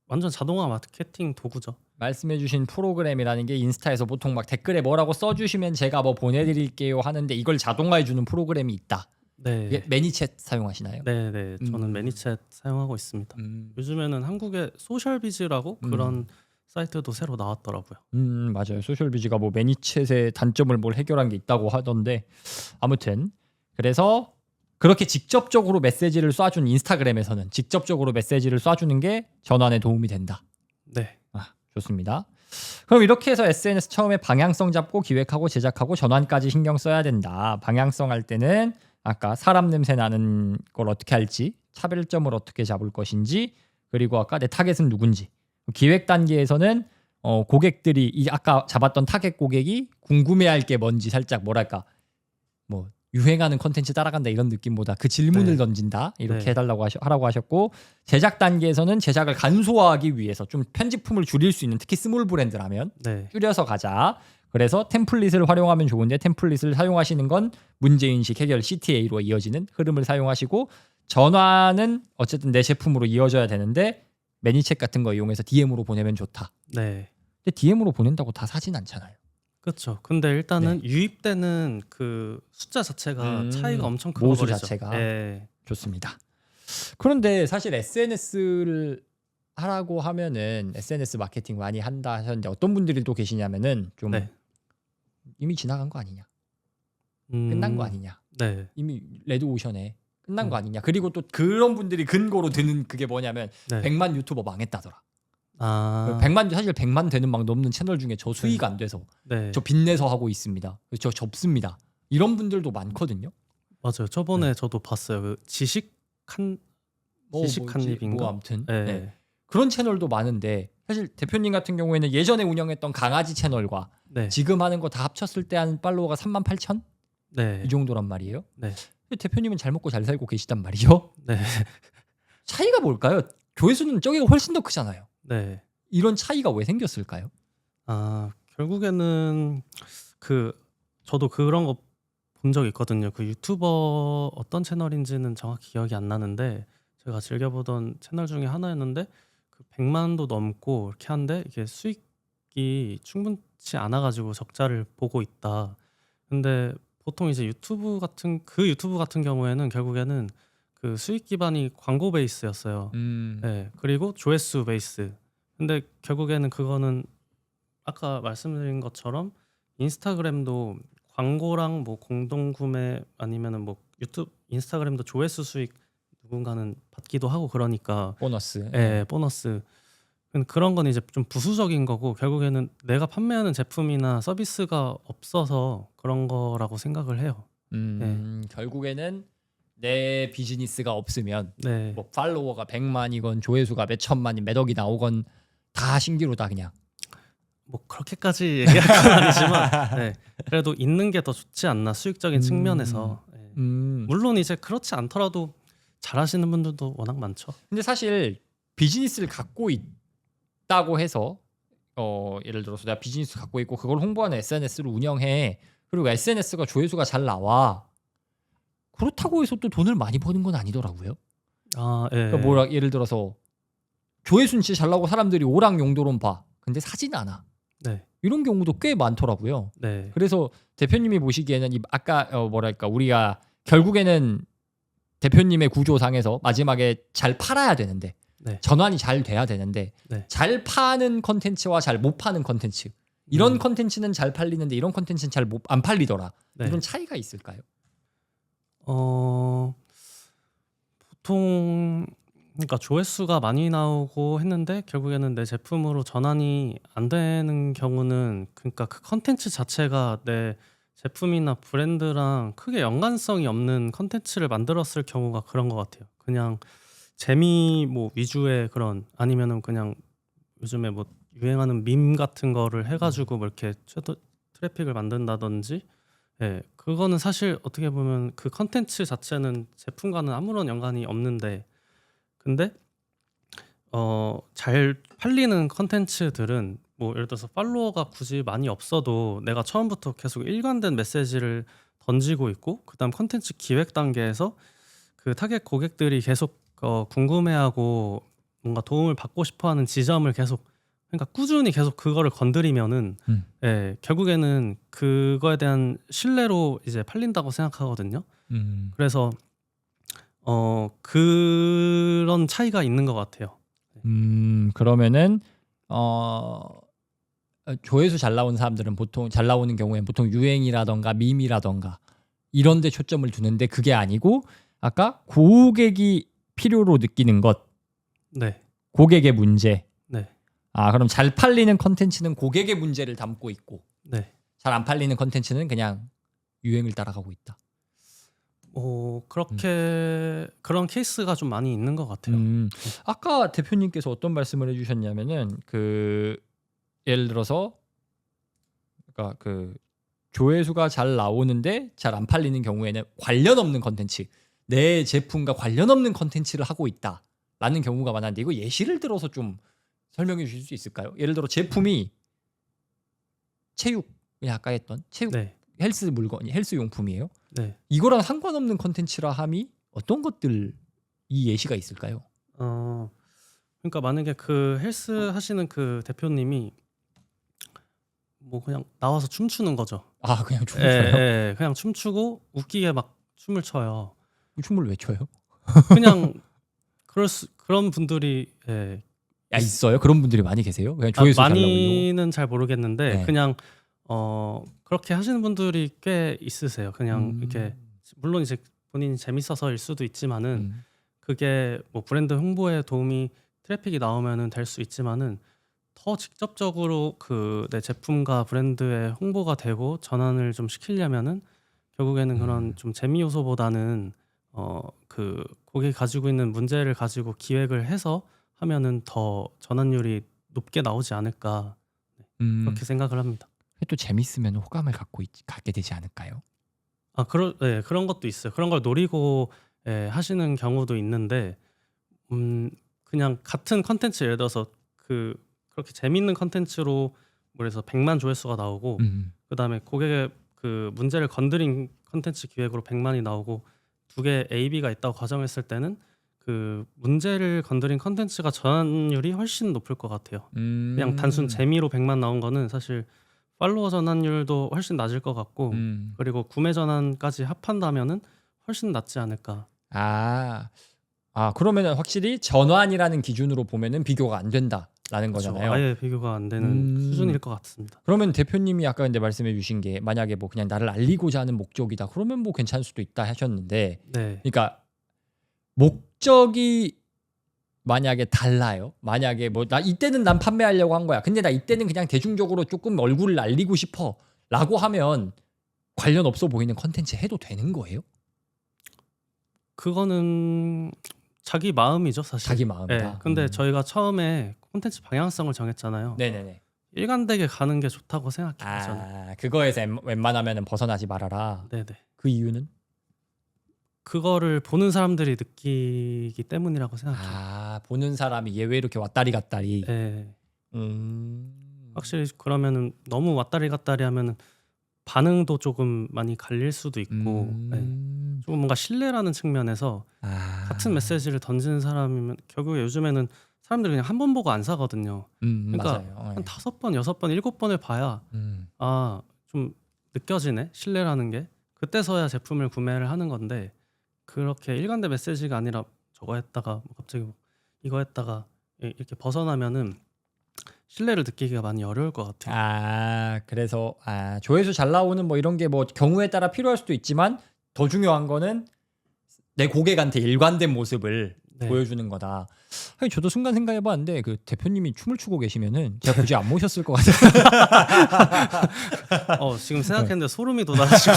완전 자동화 마케팅 도구죠. 말씀해주신 프로그램이라는 게 인스타에서 보통 막 댓글에 뭐라고 써주시면 제가 뭐 보내드릴게요 하는데 이걸 자동화해주는 프로그램이 있다. 네. 이게 매니챗 사용하시나요? 네. 저는 매니챗 사용하고 있습니다. 요즘에는 한국에 소셜비즈라고 그런 사이트도 새로 나왔더라고요. 맞아요. 소셜비즈가 뭐 매니챗의 단점을 뭘 해결한 게 있다고 하던데 아무튼 그래서 그렇게 직접적으로 메시지를 쏴준 인스타그램에서는 직접적으로 메시지를 쏴주는 게 전환에 도움이 된다. 네. 좋습니다. 그럼 이렇게 해서 SNS 처음에 방향성 잡고 기획하고 제작하고 전환까지 신경 써야 된다. 방향성 할 때는 아까 사람 냄새 나는 걸 어떻게 할지, 차별점을 어떻게 잡을 것인지, 그리고 아까 내 타겟은 누군지. 기획 단계에서는 고객들이 이 아까 잡았던 타겟 고객이 궁금해할 게 뭔지 살짝 뭐랄까 뭐 유행하는 콘텐츠 따라간다 이런 느낌보다 그 질문을 네. 던진다 이렇게 네. 해달라고 하라고 하셨고, 제작 단계에서는 제작을 간소화하기 위해서 좀 편집품을 줄일 수 있는, 특히 스몰 브랜드라면 네. 줄여서 가자. 그래서 템플릿을 활용하면 좋은데 템플릿을 사용하시는 건 문제인식 해결 CTA로 이어지는 흐름을 사용하시고, 전환은 어쨌든 내 제품으로 이어져야 되는데 매니챗 같은 거 이용해서 DM으로 보내면 좋다. 네. 근데 DM으로 보낸다고 다 사진 않잖아요. 그렇죠. 근데 일단은 유입되는 그 숫자 자체가 차이가 엄청 큰 모수 거죠. 자체가. 네. 좋습니다. 그런데 사실 SNS를 하라고 하면은 SNS 마케팅 많이 한다 하셨는데 어떤 분들이 또 계시냐면은 좀 네. 이미 지나간 거 아니냐, 끝난 거 아니냐, 네. 이미 레드오션에 끝난 거 아니냐. 그리고 또 그런 분들이 근거로 드는 그게 뭐냐면 네. 100만 유튜버 망했다더라. 아. 100만 사실 100만 되는 막 넘는 채널 중에 저 수익 안 돼서 네. 저 빚내서 하고 있습니다. 저 접습니다. 이런 분들도 많거든요. 맞아요. 저번에 저도 봤어요. 그 지식 한 입인가? 뭐 아무튼 네. 네. 그런 채널도 많은데 사실 대표님 같은 경우에는 예전에 운영했던 강아지 채널과 네. 지금 하는 거 다 합쳤을 때 한 팔로워가 38,000? 네. 이 정도란 말이에요. 네. 근데 대표님은 잘 먹고 잘 살고 계시단 말이죠. 네. 차이가 뭘까요? 조회수는 저기가 훨씬 더 크잖아요. 네. 이런 차이가 왜 생겼을까요? 아, 결국에는 저도 그런 거 본 적 있거든요. 그 유튜버 어떤 채널인지는 정확히 기억이 안 나는데 제가 즐겨보던 채널 중에 하나였는데 그 100만도 넘고 이렇게 한데 이게 수익이 충분치 않아 가지고 적자를 보고 있다. 근데 보통 이제 유튜브 같은 경우에는 결국에는 그 수익 기반이 광고 베이스였어요. 네, 그리고 조회수 베이스. 근데 결국에는 그거는 아까 말씀드린 것처럼 인스타그램도 광고랑 뭐 공동 구매 아니면은 뭐 유튜브 인스타그램도 조회수 수익 누군가는 받기도 하고 그러니까 보너스. 예, 보너스. 근데 그런 건 이제 좀 부수적인 거고 결국에는 내가 판매하는 제품이나 서비스가 없어서 그런 거라고 생각을 해요. 결국에는 내 비즈니스가 없으면 네. 뭐 팔로워가 100만이건 조회수가 몇 천만이 몇 억이 나오건 다 신기루다 그냥. 뭐 그렇게까지 얘기할 건 아니지만 네. 그래도 있는 게 더 좋지 않나 수익적인 측면에서. 네. 물론 이제 그렇지 않더라도 잘하시는 분들도 워낙 많죠. 근데 사실 비즈니스를 갖고 있다고 해서 예를 들어서 내가 비즈니스 갖고 있고 그걸 홍보하는 SNS를 운영해. 그리고 SNS가 조회수가 잘 나와. 그렇다고 해서 또 돈을 많이 버는 건 아니더라고요. 아, 예. 그러니까 뭐라 예를 들어서 조회수는 진짜 잘 나오고 사람들이 오락 용도론 봐. 근데 사진 않아. 네. 이런 경우도 꽤 많더라고요. 네. 그래서 대표님이 보시기에는 아까 뭐랄까 우리가 결국에는 대표님의 구조상에서 마지막에 잘 팔아야 되는데 네. 전환이 잘 돼야 되는데 네. 잘 파는 컨텐츠와 잘 못 파는 컨텐츠 이런 컨텐츠는 잘 팔리는데 이런 컨텐츠는 잘 안 팔리더라. 네. 이런 차이가 있을까요? 보통 그러니까 조회수가 많이 나오고 했는데 결국에는 내 제품으로 전환이 안 되는 경우는 그러니까 그 컨텐츠 자체가 내 제품이나 브랜드랑 크게 연관성이 없는 컨텐츠를 만들었을 경우가 그런 것 같아요. 그냥 재미 뭐 위주의 그런 아니면은 그냥 요즘에 뭐 유행하는 밈 같은 거를 해가지고 뭐 이렇게 트래픽을 만든다든지, 예, 그거는 사실 어떻게 보면 그 컨텐츠 자체는 제품과는 아무런 연관이 없는데, 근데 잘 팔리는 컨텐츠들은 뭐 예를 들어서 팔로워가 굳이 많이 없어도 내가 처음부터 계속 일관된 메시지를 던지고 있고 그다음 컨텐츠 기획 단계에서 그 타겟 고객들이 계속 궁금해하고 뭔가 도움을 받고 싶어하는 지점을 계속 그러니까 꾸준히 계속 그거를 건드리면은 예, 결국에는 그거에 대한 신뢰로 이제 팔린다고 생각하거든요. 그래서 그런 차이가 있는 것 같아요. 그러면은 조회수 잘 나오는 사람들은 보통 잘 나오는 경우에는 보통 유행이라던가 밈이라던가 이런 데 초점을 두는데 그게 아니고 아까 고객이 필요로 느끼는 것, 네, 고객의 문제. 네, 그럼 잘 팔리는 컨텐츠는 고객의 문제를 담고 있고 네. 잘 안 팔리는 컨텐츠는 그냥 유행을 따라가고 있다. 그렇게 그런 케이스가 좀 많이 있는 것 같아요. 아까 대표님께서 어떤 말씀을 해주셨냐면은 그 예를 들어서 그러니까 그 조회수가 잘 나오는데 잘 안 팔리는 경우에는 관련 없는 컨텐츠, 내 제품과 관련 없는 컨텐츠를 하고 있다라는 경우가 많았는데 이거 예시를 들어서 좀 설명해 주실 수 있을까요? 예를 들어 제품이 체육, 그냥 아까 했던 체육 네, 헬스 물건이 헬스 용품이에요. 네. 이거랑 상관없는 컨텐츠라 함이 어떤 것들 이 예시가 있을까요? 그러니까 만약에 그 헬스 하시는 그 대표님이 뭐 그냥 나와서 춤추는 거죠. 그냥 춤을 예, 춰요? 예, 그냥 춤추고 웃기게 막 춤을 춰요. 춤을 왜 춰요? 그냥 그런 분들이 있어요? 그런 분들이 많이 계세요? 그냥 조회수 잘 나오려고? 많이는 잘 모르겠는데 네. 그냥 그렇게 하시는 분들이 꽤 있으세요. 그냥 이렇게 물론 이제 본인이 재밌어서일 수도 있지만은 그게 뭐 브랜드 홍보에 도움이 트래픽이 나오면은 될 수 있지만은 더 직접적으로 그 내 제품과 브랜드의 홍보가 되고 전환을 좀 시키려면은 결국에는 그런 좀 재미 요소보다는 그 고객이 가지고 있는 문제를 가지고 기획을 해서 하면은 더 전환율이 높게 나오지 않을까 그렇게 생각을 합니다. 또 재밌으면 호감을 갖게 되지 않을까요? 그런 것도 있어요. 그런 걸 노리고 하시는 경우도 있는데 그냥 같은 컨텐츠 예를 들어서 그렇게 재밌는 컨텐츠로 그래서 100만 조회수가 나오고 그다음에 고객의 그 문제를 건드린 컨텐츠 기획으로 100만이 나오고 두 개 A, B가 있다고 가정했을 때는 그 문제를 건드린 컨텐츠가 전환율이 훨씬 높을 것 같아요. 그냥 단순 재미로 100만 나온 거는 사실 팔로워 전환율도 훨씬 낮을 것 같고 그리고 구매 전환까지 합한다면은 훨씬 낮지 않을까. 그러면 확실히 전환이라는 기준으로 보면은 비교가 안 된다라는 그렇죠. 거잖아요. 아예 비교가 안 되는 음. 수준일 것 같습니다. 그러면 대표님이 아까 근데 말씀해 주신 게 만약에 뭐 그냥 나를 알리고자 하는 목적이다. 그러면 뭐 괜찮을 수도 있다 하셨는데 네. 그러니까 목적이 만약에 달라요. 만약에 뭐 나 이때는 난 판매하려고 한 거야. 근데 나 이때는 그냥 대중적으로 조금 얼굴을 알리고 싶어라고 하면 관련 없어 보이는 컨텐츠 해도 되는 거예요? 그거는 자기 마음이죠, 사실. 자기 마음이다. 네. 근데 저희가 처음에 콘텐츠 방향성을 정했잖아요. 네네네. 일관되게 가는 게 좋다고 생각해요. 저는. 그거에서 웬만하면 벗어나지 말아라. 네네. 그 이유는? 그거를 보는 사람들이 느끼기 때문이라고 생각해요. 보는 사람이 얘 왜 이렇게 왔다리 갔다리. 네. 음. 확실히 그러면은 너무 왔다리 갔다리 하면은 반응도 조금 많이 갈릴 수도 있고 네. 조금 뭔가 신뢰라는 측면에서 같은 메시지를 던지는 사람이면 결국에 요즘에는 사람들이 그냥 한 번 보고 안 사거든요. 그러니까 맞아요. 한 5번, 6번, 7번을 봐야 좀 느껴지네 신뢰라는 게 그때서야 제품을 구매를 하는 건데 그렇게 일관된 메시지가 아니라 저거 했다가 뭐 갑자기 이거 했다가 이렇게 벗어나면은 신뢰를 느끼기가 많이 어려울 것 같아요. 그래서 조회수 잘 나오는 뭐 이런 게 뭐 경우에 따라 필요할 수도 있지만 더 중요한 거는 내 고객한테 일관된 모습을 네. 보여주는 거다. 아니, 저도 순간 생각해봤는데 그 대표님이 춤을 추고 계시면은 제가 굳이 안 모셨을 것 같아요. 지금 생각했는데 소름이 돋아가지고.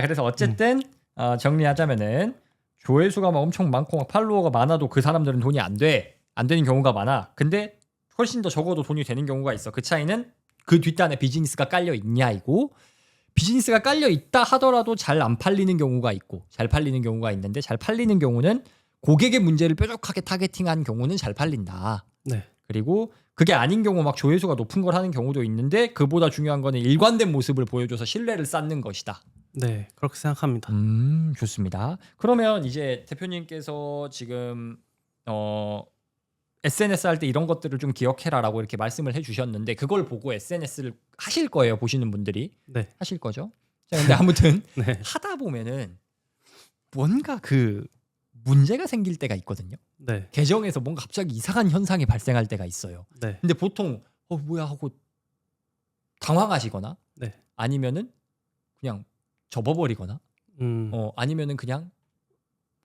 그래서 어쨌든 정리하자면은 조회수가 막 엄청 많고 막 팔로워가 많아도 그 사람들은 돈이 안 되는 경우가 많아. 근데 훨씬 더 적어도 돈이 되는 경우가 있어. 그 차이는 그 뒷단에 비즈니스가 깔려 있냐이고 비즈니스가 깔려 있다 하더라도 잘 안 팔리는 경우가 있고 잘 팔리는 경우가 있는데 잘 팔리는 경우는 고객의 문제를 뾰족하게 타겟팅한 경우는 잘 팔린다. 네. 그리고 그게 아닌 경우 막 조회수가 높은 걸 하는 경우도 있는데 그보다 중요한 거는 일관된 모습을 보여줘서 신뢰를 쌓는 것이다. 네, 그렇게 생각합니다. 좋습니다. 그러면 이제 대표님께서 지금 SNS 할 때 이런 것들을 좀 기억해라라고 이렇게 말씀을 해주셨는데 그걸 보고 SNS를 하실 거예요. 보시는 분들이 네. 하실 거죠. 자, 근데 아무튼 네. 하다 보면은 뭔가 그 문제가 생길 때가 있거든요. 네. 계정에서 뭔가 갑자기 이상한 현상이 발생할 때가 있어요. 네. 근데 보통 뭐야 하고 당황하시거나 네. 아니면은 그냥 접어버리거나 아니면은 그냥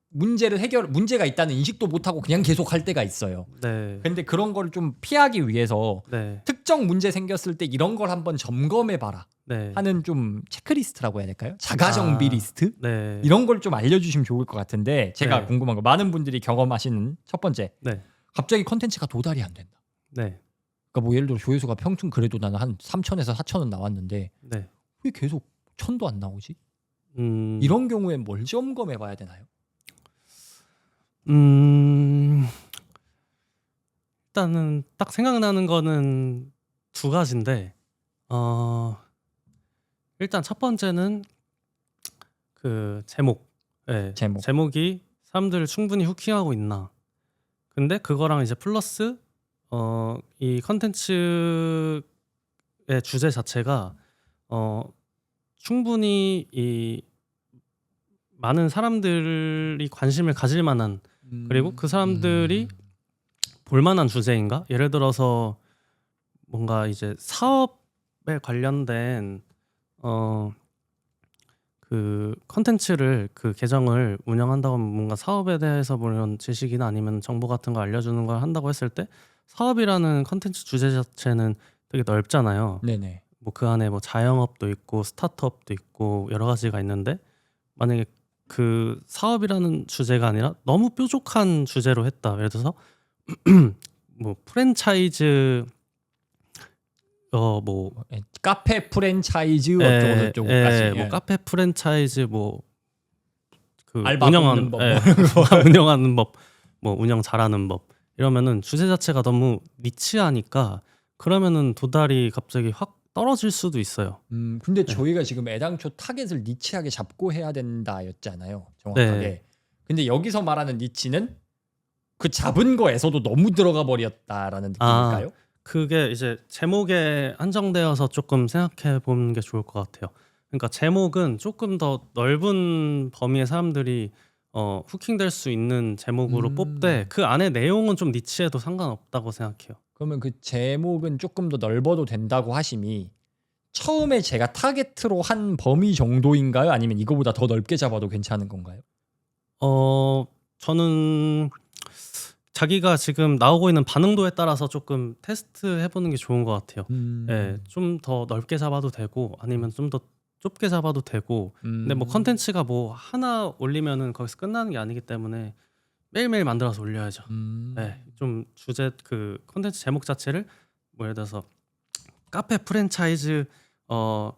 문제가 있다는 인식도 못하고 그냥 계속 할 때가 있어요. 네. 근데 그런 걸 좀 피하기 위해서 네. 특정 문제 생겼을 때 이런 걸 한번 점검해봐라 네. 하는 좀 체크리스트라고 해야 될까요? 자가정비 리스트? 네. 이런 걸 좀 알려주시면 좋을 것 같은데 제가 네. 궁금한 거 많은 분들이 경험하시는 첫 번째 네. 갑자기 컨텐츠가 도달이 안 된다. 네. 그러니까 뭐 예를 들어 조회수가 평균 그래도 나는 한 3천에서 4천은 나왔는데 네. 왜 계속 1,000도 안 나오지? 이런 경우엔 뭘 점검해 봐야 되나요? 일단은 딱 생각나는 거는 두 가지인데 일단 첫 번째는 그 제목. 네. 제목이 사람들을 충분히 후킹하고 있나. 근데 그거랑 이제 플러스 이 컨텐츠의 주제 자체가 충분히 이 많은 사람들이 관심을 가질 만한 그리고 그 사람들이 볼만한 주제인가? 예를 들어서 뭔가 이제 사업에 관련된 그 컨텐츠를 그 계정을 운영한다고 하면 뭔가 사업에 대해서 물론 지식이나 아니면 정보 같은 거 알려주는 걸 한다고 했을 때 사업이라는 컨텐츠 주제 자체는 되게 넓잖아요. 네네. 뭐 그 안에 뭐 자영업도 있고 스타트업도 있고 여러 가지가 있는데 만약에 그 사업이라는 주제가 아니라 너무 뾰족한 주제로 했다. 예를 들어서 뭐 프랜차이즈 뭐 카페 프랜차이즈 어쩌고저쩌고까지 뭐 카페 프랜차이즈 뭐 그 알바 운영하는 법 운영하는 법 뭐 운영 잘하는 법 이러면은 주제 자체가 너무 니치하니까 그러면은 도달이 갑자기 확 떨어질 수도 있어요. 근데 저희가 지금 애당초 타겟을 니치하게 잡고 해야 된다였잖아요. 정확하게. 네. 근데 여기서 말하는 니치는 그 잡은 거에서도 너무 들어가 버렸다라는 느낌일까요? 그게 이제 제목에 한정되어서 조금 생각해 보는 게 좋을 것 같아요. 그러니까 제목은 조금 더 넓은 범위의 사람들이 후킹될 수 있는 제목으로 뽑되 그 안에 내용은 좀 니치해도 상관없다고 생각해요. 그러면 그 제목은 조금 더 넓어도 된다고 하심이 처음에 제가 타겟으로 한 범위 정도인가요? 아니면 이거보다 더 넓게 잡아도 괜찮은 건가요? 저는 자기가 지금 나오고 있는 반응도에 따라서 조금 테스트 해보는 게 좋은 것 같아요. 예, 좀 더 넓게 잡아도 되고 아니면 좀 더 좁게 잡아도 되고 근데 뭐 컨텐츠가 뭐 하나 올리면은 거기서 끝나는 게 아니기 때문에 매일매일 만들어서 올려야죠. 네, 좀 주제 그 컨텐츠 제목 자체를 뭐 예를 들어서 카페 프랜차이즈 뭐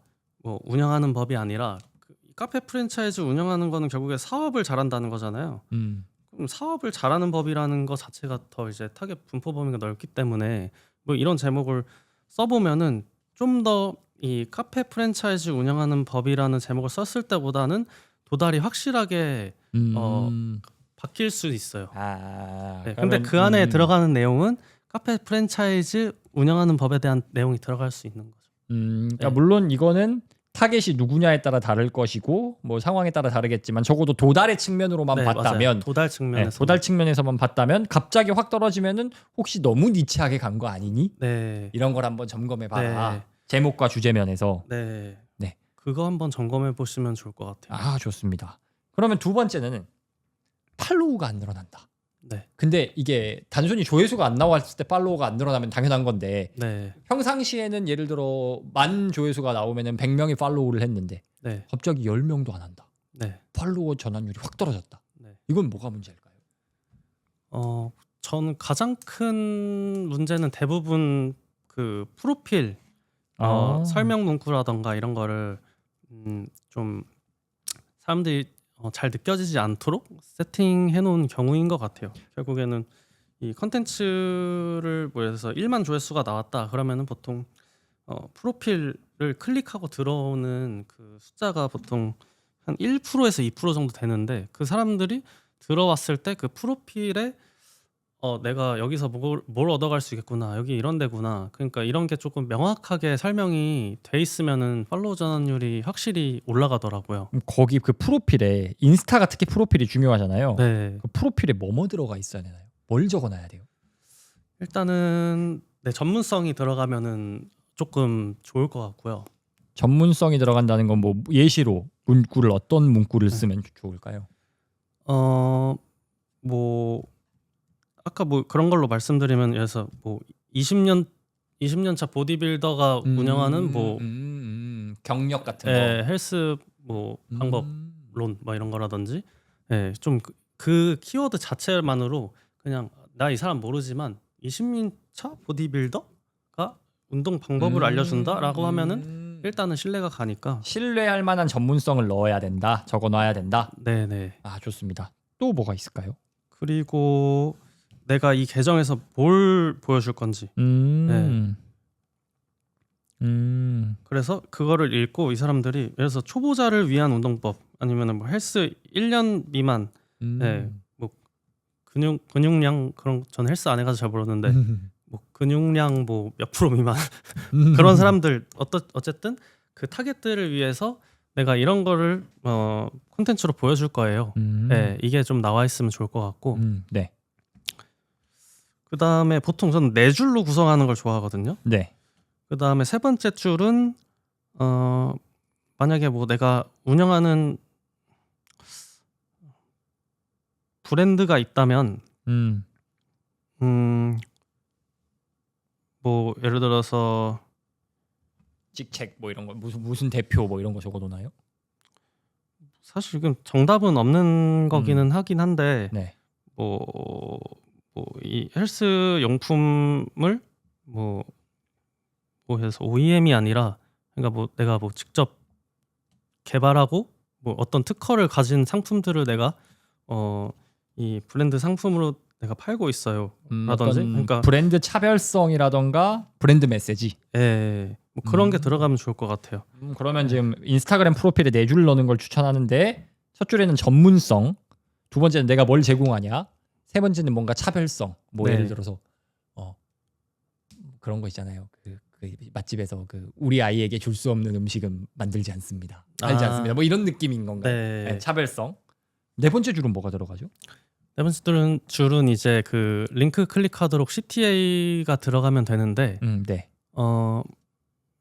운영하는 법이 아니라 그 카페 프랜차이즈 운영하는 거는 결국에 사업을 잘한다는 거잖아요. 그럼 사업을 잘하는 법이라는 거 자체가 더 이제 타겟 분포 범위가 넓기 때문에 뭐 이런 제목을 써보면은 좀 더 이 카페 프랜차이즈 운영하는 법이라는 제목을 썼을 때보다는 도달이 확실하게 바뀔 수 있어요. 네, 근데 그 안에 들어가는 내용은 카페 프랜차이즈 운영하는 법에 대한 내용이 들어갈 수 있는 거죠. 그러니까 물론 이거는 타겟이 누구냐에 따라 다를 것이고 뭐 상황에 따라 다르겠지만 적어도 도달의 측면으로만 네, 봤다면 맞아요. 도달 측면에서 도달 측면에서만 봤다면 갑자기 확 떨어지면은 혹시 너무 니치하게 간 거 아니니? 네. 이런 걸 한번 점검해 봐라. 네. 제목과 주제 면에서. 네. 네. 그거 한번 점검해 보시면 좋을 것 같아요. 아, 좋습니다. 그러면 두 번째는 팔로우가 안 늘어난다. 네. 근데 이게 단순히 조회수가 안 나왔을 때 팔로우가 안 늘어나면 당연한 건데 네. 평상시에는 예를 들어 10,000 조회수가 나오면은 100명이 팔로우를 했는데 네. 갑자기 10명도 안 한다. 네. 팔로워 전환율이 확 떨어졌다. 네. 이건 뭐가 문제일까요? 저는 가장 큰 문제는 대부분 그 프로필 설명 문구라던가 이런 거를 좀 사람들이 잘 느껴지지 않도록 세팅해 놓은 경우인 것 같아요. 결국에는 이 컨텐츠를 뭐 예를 들어서 1만 조회수가 나왔다 그러면은 보통 프로필을 클릭하고 들어오는 그 숫자가 보통 한 1%에서 2% 정도 되는데 그 사람들이 들어왔을 때 그 프로필에 내가 여기서 뭘 얻어갈 수 있겠구나 여기 이런 데구나 그러니까 이런 게 조금 명확하게 설명이 돼 있으면은 팔로우 전환율이 확실히 올라가더라고요. 거기 그 프로필에 인스타가 특히 프로필이 중요하잖아요. 네. 그 프로필에 뭐뭐 들어가 있어야 되나요? 뭘 적어놔야 돼요? 일단은 네, 전문성이 들어가면은 조금 좋을 것 같고요. 전문성이 들어간다는 건 뭐 예시로 문구를 어떤 문구를 쓰면 좋을까요? 뭐 아까 뭐 그런 걸로 말씀드리면 그래서 뭐 20년 차 보디빌더가 운영하는 뭐 경력 같은 예, 거, 헬스 뭐 방법론 뭐 이런 거라든지 예, 좀 그 키워드 자체만으로 그냥 나 이 사람 모르지만 20년 차 보디빌더가 운동 방법을 알려준다라고 하면은 일단은 신뢰가 가니까 신뢰할 만한 전문성을 넣어야 된다. 적어놔야 된다. 네네. 아, 좋습니다. 또 뭐가 있을까요? 그리고 내가 이 계정에서 뭘 보여줄 건지 그래서 그거를 읽고 이 사람들이 예를 들어서 초보자를 위한 운동법 아니면 뭐 헬스 1년 미만 네, 뭐 근육량 그런 전 헬스 안 해가지고 잘 모르는데 뭐 근육량 뭐 몇 프로 미만 그런 사람들 어쨌든 그 타겟들을 위해서 내가 이런 거를 콘텐츠로 보여줄 거예요. 네, 이게 좀 나와 있으면 좋을 것 같고 네. 그 다음에 보통 저는 4줄로 구성하는 걸 좋아하거든요. 네. 그 다음에 세 번째 줄은 만약에 뭐 내가 운영하는 브랜드가 있다면 뭐 예를 들어서 직책 뭐 이런 거 무슨 대표 뭐 이런 거 적어놓나요? 사실 지금 정답은 없는 거기는 하긴 한데 네. 뭐 이 헬스 용품을 뭐 해서 OEM이 아니라 그러니까 뭐 내가 뭐 직접 개발하고 뭐 어떤 특허를 가진 상품들을 내가 이 브랜드 상품으로 내가 팔고 있어요. 라든지 그러니까 브랜드 차별성이라던가 브랜드 메시지. 예. 뭐 그런 게 들어가면 좋을 것 같아요. 그러면 지금 인스타그램 프로필에 4줄 넣는 걸 추천하는데 첫 줄에는 전문성, 두 번째는 내가 뭘 제공하냐, 세 번째는 뭔가 차별성. 뭐 네. 예를 들어서 그런 거 있잖아요. 그 맛집에서 그 우리 아이에게 줄 수 없는 음식은 만들지 않습니다. 알지 아. 않습니다. 뭐 이런 느낌인 건가요? 네. 네, 차별성. 네 번째 줄은 뭐가 들어가죠? 네 번째 줄은 이제 그 링크 클릭하도록 CTA가 들어가면 되는데 네.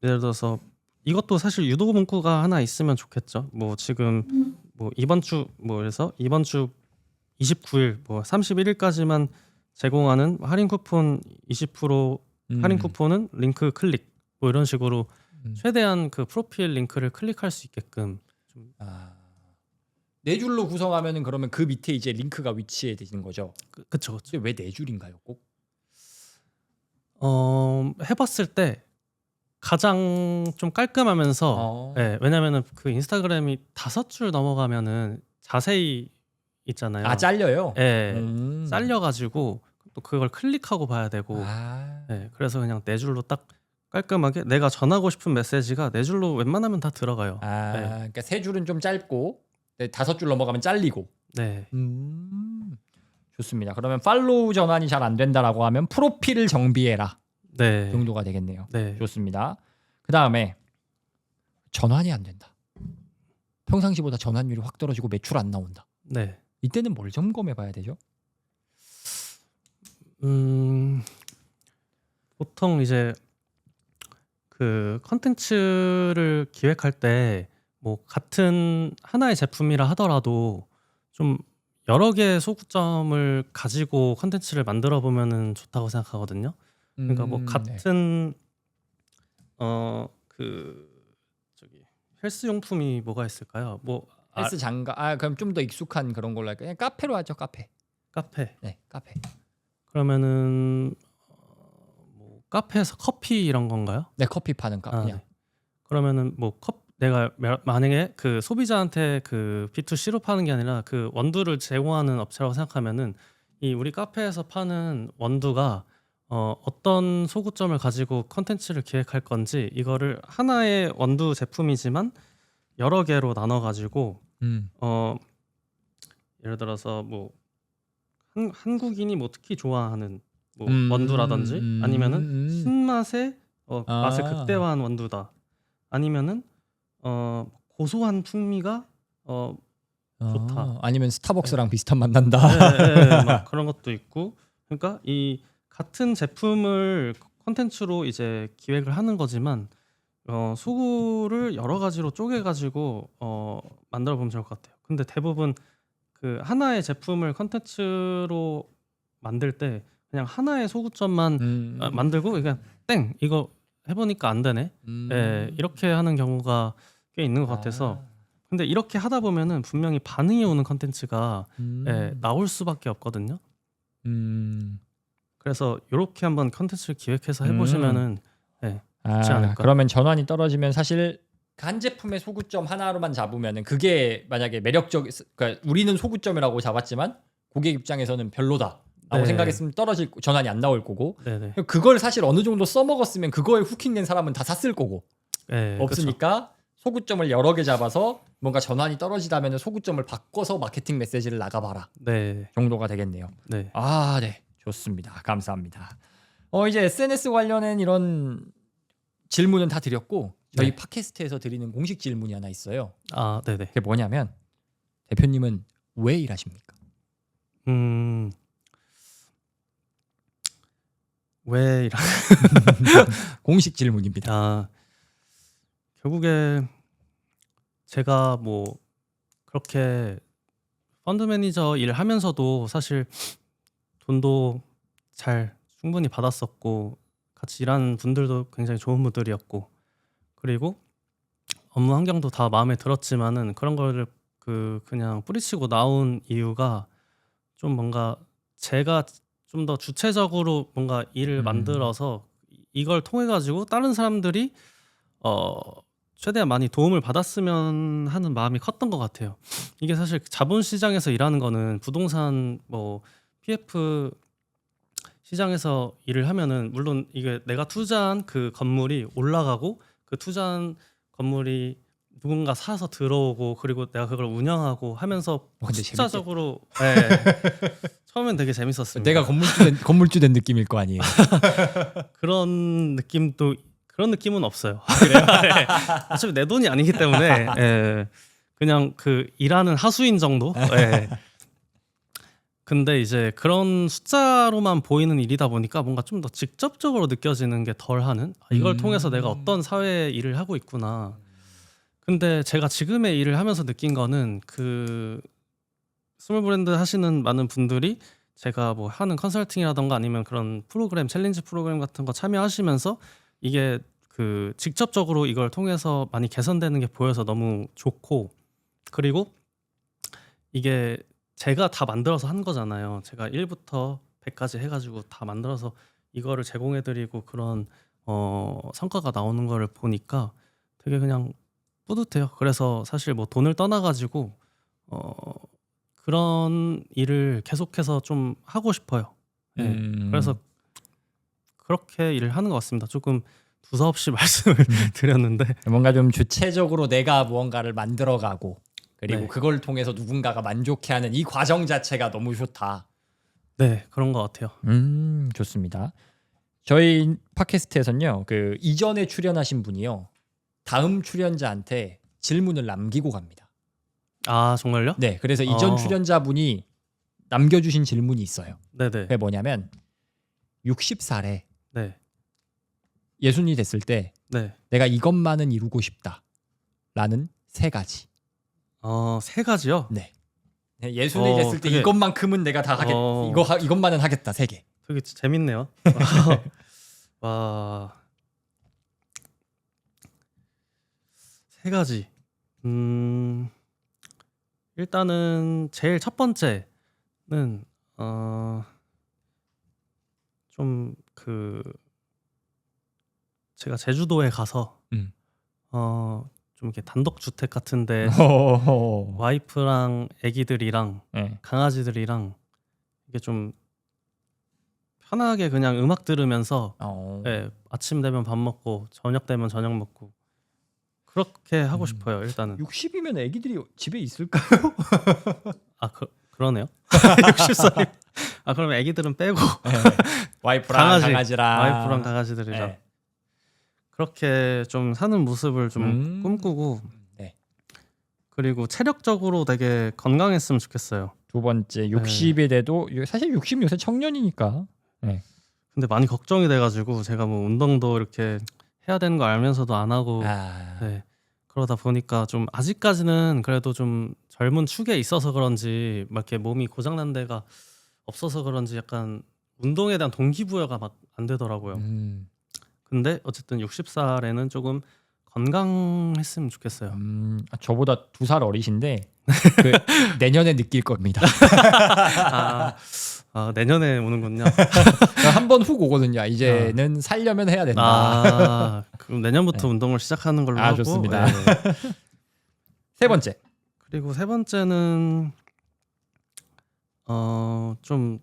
예를 들어서 이것도 사실 유도 문구가 하나 있으면 좋겠죠. 뭐 지금 뭐 이번 주 그래서 이번 주 29일 뭐 31일까지만 제공하는 할인 쿠폰 20% 할인 쿠폰은 링크 클릭 뭐 이런 식으로 최대한 그 프로필 링크를 클릭할 수 있게끔 좀 네 줄로 구성하면은 그러면 그 밑에 이제 링크가 위치해 되는 거죠. 그쵸. 근데 왜 네 줄인가요, 꼭? 해봤을 때 가장 좀 깔끔하면서 예, 왜냐면은 그 인스타그램이 5줄 넘어가면은 자세히 있잖아요. 잘려요? 예, 잘려가지고 또 그걸 클릭하고 봐야 되고 예, 그래서 그냥 4줄로 딱 깔끔하게 내가 전하고 싶은 메시지가 4줄로 웬만하면 다 들어가요. 그러니까 3줄은 좀 짧고 5줄 넘어가면 잘리고. 네. 좋습니다. 그러면 팔로우 전환이 잘 안 된다라고 하면 프로필을 정비해라. 네. 정도가 되겠네요. 네. 좋습니다. 그 다음에 전환이 안 된다. 평상시보다 전환율이 확 떨어지고 매출 안 나온다. 네. 이때는 뭘 점검해 봐야 되죠? 보통 이제 그 컨텐츠를 기획할 때 뭐 같은 하나의 제품이라 하더라도 좀 여러 개의 소구점을 가지고 컨텐츠를 만들어 보면은 좋다고 생각하거든요. 그러니까 뭐 같은 그 저기 헬스 용품이 뭐가 있을까요? 뭐 헬스 장갑. 그럼 좀 더 익숙한 그런 걸로 할까요? 그냥 카페로 하죠. 카페. 네, 카페. 그러면은 뭐 카페에서 커피 이런 건가요? 네, 커피 파는 카페. 네. 그러면은 뭐 내가 만약에 그 소비자한테 그 B2C로 파는 게 아니라 그 원두를 제공하는 업체라고 생각하면은 이 우리 카페에서 파는 원두가 어떤 소구점을 가지고 컨텐츠를 기획할 건지 이거를 하나의 원두 제품이지만 여러 개로 나눠 가지고 예를 들어서 뭐 한국인이 뭐 특히 좋아하는 뭐 원두라든지 아니면은 신맛의 맛을 극대화한 원두다. 아니면은 고소한 풍미가 좋다. 아니면 스타벅스랑 비슷한 맛 난다. 네, 막 그런 것도 있고. 그러니까 이 같은 제품을 콘텐츠로 이제 기획을 하는 거지만 소구를 여러 가지로 쪼개 가지고 만들어 보면 좋을 것 같아요. 근데 대부분 그 하나의 제품을 콘텐츠로 만들 때 그냥 하나의 소구점만 만들고 그냥 땡 이거 해보니까 안 되네. 예, 이렇게 하는 경우가 꽤 있는 것 같아서. 근데 이렇게 하다 보면은 분명히 반응이 오는 컨텐츠가 나올 수밖에 없거든요. 그래서 이렇게 한번 컨텐츠를 기획해서 해보시면은 좋지 않을까. 그러면 전환이 떨어지면 사실 한 제품의 소구점 하나로만 잡으면은 그게 만약에 그러니까 우리는 소구점이라고 잡았지만 고객 입장에서는 별로다. 라고 생각했으면 떨어질 전환이 안 나올 거고 그걸 사실 어느 정도 써먹었으면 그거에 후킹된 사람은 다 샀을 거고 없으니까 소구점을 여러 개 잡아서 뭔가 전환이 떨어지다면 소구점을 바꿔서 마케팅 메시지를 나가봐라 정도가 되겠네요. 네, 좋습니다. 감사합니다. 이제 SNS 관련된 이런 질문은 다 드렸고 저희 팟캐스트에서 드리는 공식 질문이 하나 있어요. 네네. 그게 뭐냐면 대표님은 왜 일하십니까? 왜 이런 공식 질문입니다. 결국에 제가 뭐 그렇게 펀드 매니저 일을 하면서도 사실 돈도 잘 충분히 받았었고 같이 일하는 분들도 굉장히 좋은 분들이었고 그리고 업무 환경도 다 마음에 들었지만은 그런 거를 그냥 뿌리치고 나온 이유가 좀 뭔가 제가 좀 더 주체적으로 뭔가 일을 만들어서 이걸 통해 가지고 다른 사람들이 최대한 많이 도움을 받았으면 하는 마음이 컸던 것 같아요. 이게 사실 자본시장에서 일하는 거는 부동산 뭐 PF 시장에서 일을 하면은 물론 이게 내가 투자한 그 건물이 올라가고 그 투자한 건물이 누군가 사서 들어오고 그리고 내가 그걸 운영하고 하면서 숫자적으로 처음엔 되게 재밌었습니다. 내가 건물주 된 느낌일 거 아니에요. 그런 그런 느낌은 없어요. 그래요? 네. 어차피 내 돈이 아니기 때문에 예. 그냥 그 일하는 하수인 정도. 예. 근데 이제 그런 숫자로만 보이는 일이다 보니까 뭔가 좀 더 직접적으로 느껴지는 게 덜하는 이걸 통해서 내가 어떤 사회 일을 하고 있구나. 근데 제가 지금의 일을 하면서 느낀 거는 그 스몰 브랜드 하시는 많은 분들이 제가 뭐 하는 컨설팅이라던가 아니면 그런 프로그램 챌린지 프로그램 같은 거 참여하시면서 이게 그 직접적으로 이걸 통해서 많이 개선되는 게 보여서 너무 좋고, 그리고 이게 제가 다 만들어서 한 거잖아요. 제가 1부터 100까지 해가지고 다 만들어서 이거를 제공해드리고 그런 성과가 나오는 거를 보니까 되게 그냥 뿌듯해요. 그래서 사실 뭐 돈을 떠나가지고 그런 일을 계속해서 좀 하고 싶어요. 네. 그래서 그렇게 일을 하는 것 같습니다. 조금 두서없이 말씀을 드렸는데 뭔가 좀 주체적으로 내가 무언가를 만들어가고 그리고 네. 그걸 통해서 누군가가 만족해하는 이 과정 자체가 너무 좋다. 네, 그런 것 같아요. 좋습니다. 저희 팟캐스트에서는요, 그 이전에 출연하신 분이요, 다음 출연자한테 질문을 남기고 갑니다. 아, 정말요? 네, 그래서 이전 출연자분이 남겨주신 질문이 있어요. 네네. 그게 뭐냐면 60살에 네. 예순이 됐을 때 네. 내가 이것만은 이루고 싶다라는 3가지. 3가지요? 네. 예순이 됐을 때 되게- 이것만큼은 내가 다 하겠. 이것만은 하겠다. 3개. 되게 재밌네요. 와. 3가지. 일단은 제일 첫 번째는 좀 그 제가 제주도에 가서 음. 좀 이렇게 단독 주택 같은데 와이프랑 아기들이랑 네. 강아지들이랑 이게 좀 편하게 그냥 음악 들으면서 예, 아침 되면 밥 먹고 저녁 되면 저녁 먹고 그렇게 하고 싶어요. 일단은 60이면 애기들이 집에 있을까? 그러네요. 60살이 그럼 아기들은 빼고 와이프랑 강아지랑 와이프랑 강아지들이랑 네. 그렇게 좀 사는 모습을 좀 음. 꿈꾸고, 네. 그리고 체력적으로 되게 건강했으면 좋겠어요. 두 번째 60에 돼도 사실 60 요새 청년이니까. 네. 근데 많이 걱정이 돼가지고 제가 뭐 운동도 이렇게 해야 되는 거 알면서도 안 하고 네. 그러다 보니까 좀 아직까지는 그래도 좀 젊은 축에 있어서 그런지 막 이렇게 몸이 고장난 데가 없어서 그런지 약간 운동에 대한 동기부여가 막 안 되더라고요. 근데 어쨌든 60살에는 조금 건강했으면 좋겠어요. 저보다 2살 어리신데 그 내년에 느낄 겁니다. 내년에 오는군요. 한 번 훅 오거든요. 이제는 살려면 해야 된다. 그럼 내년부터 운동을 시작하는 걸로 하고. 좋습니다. 네. 3번째. 그리고 3번째는 좀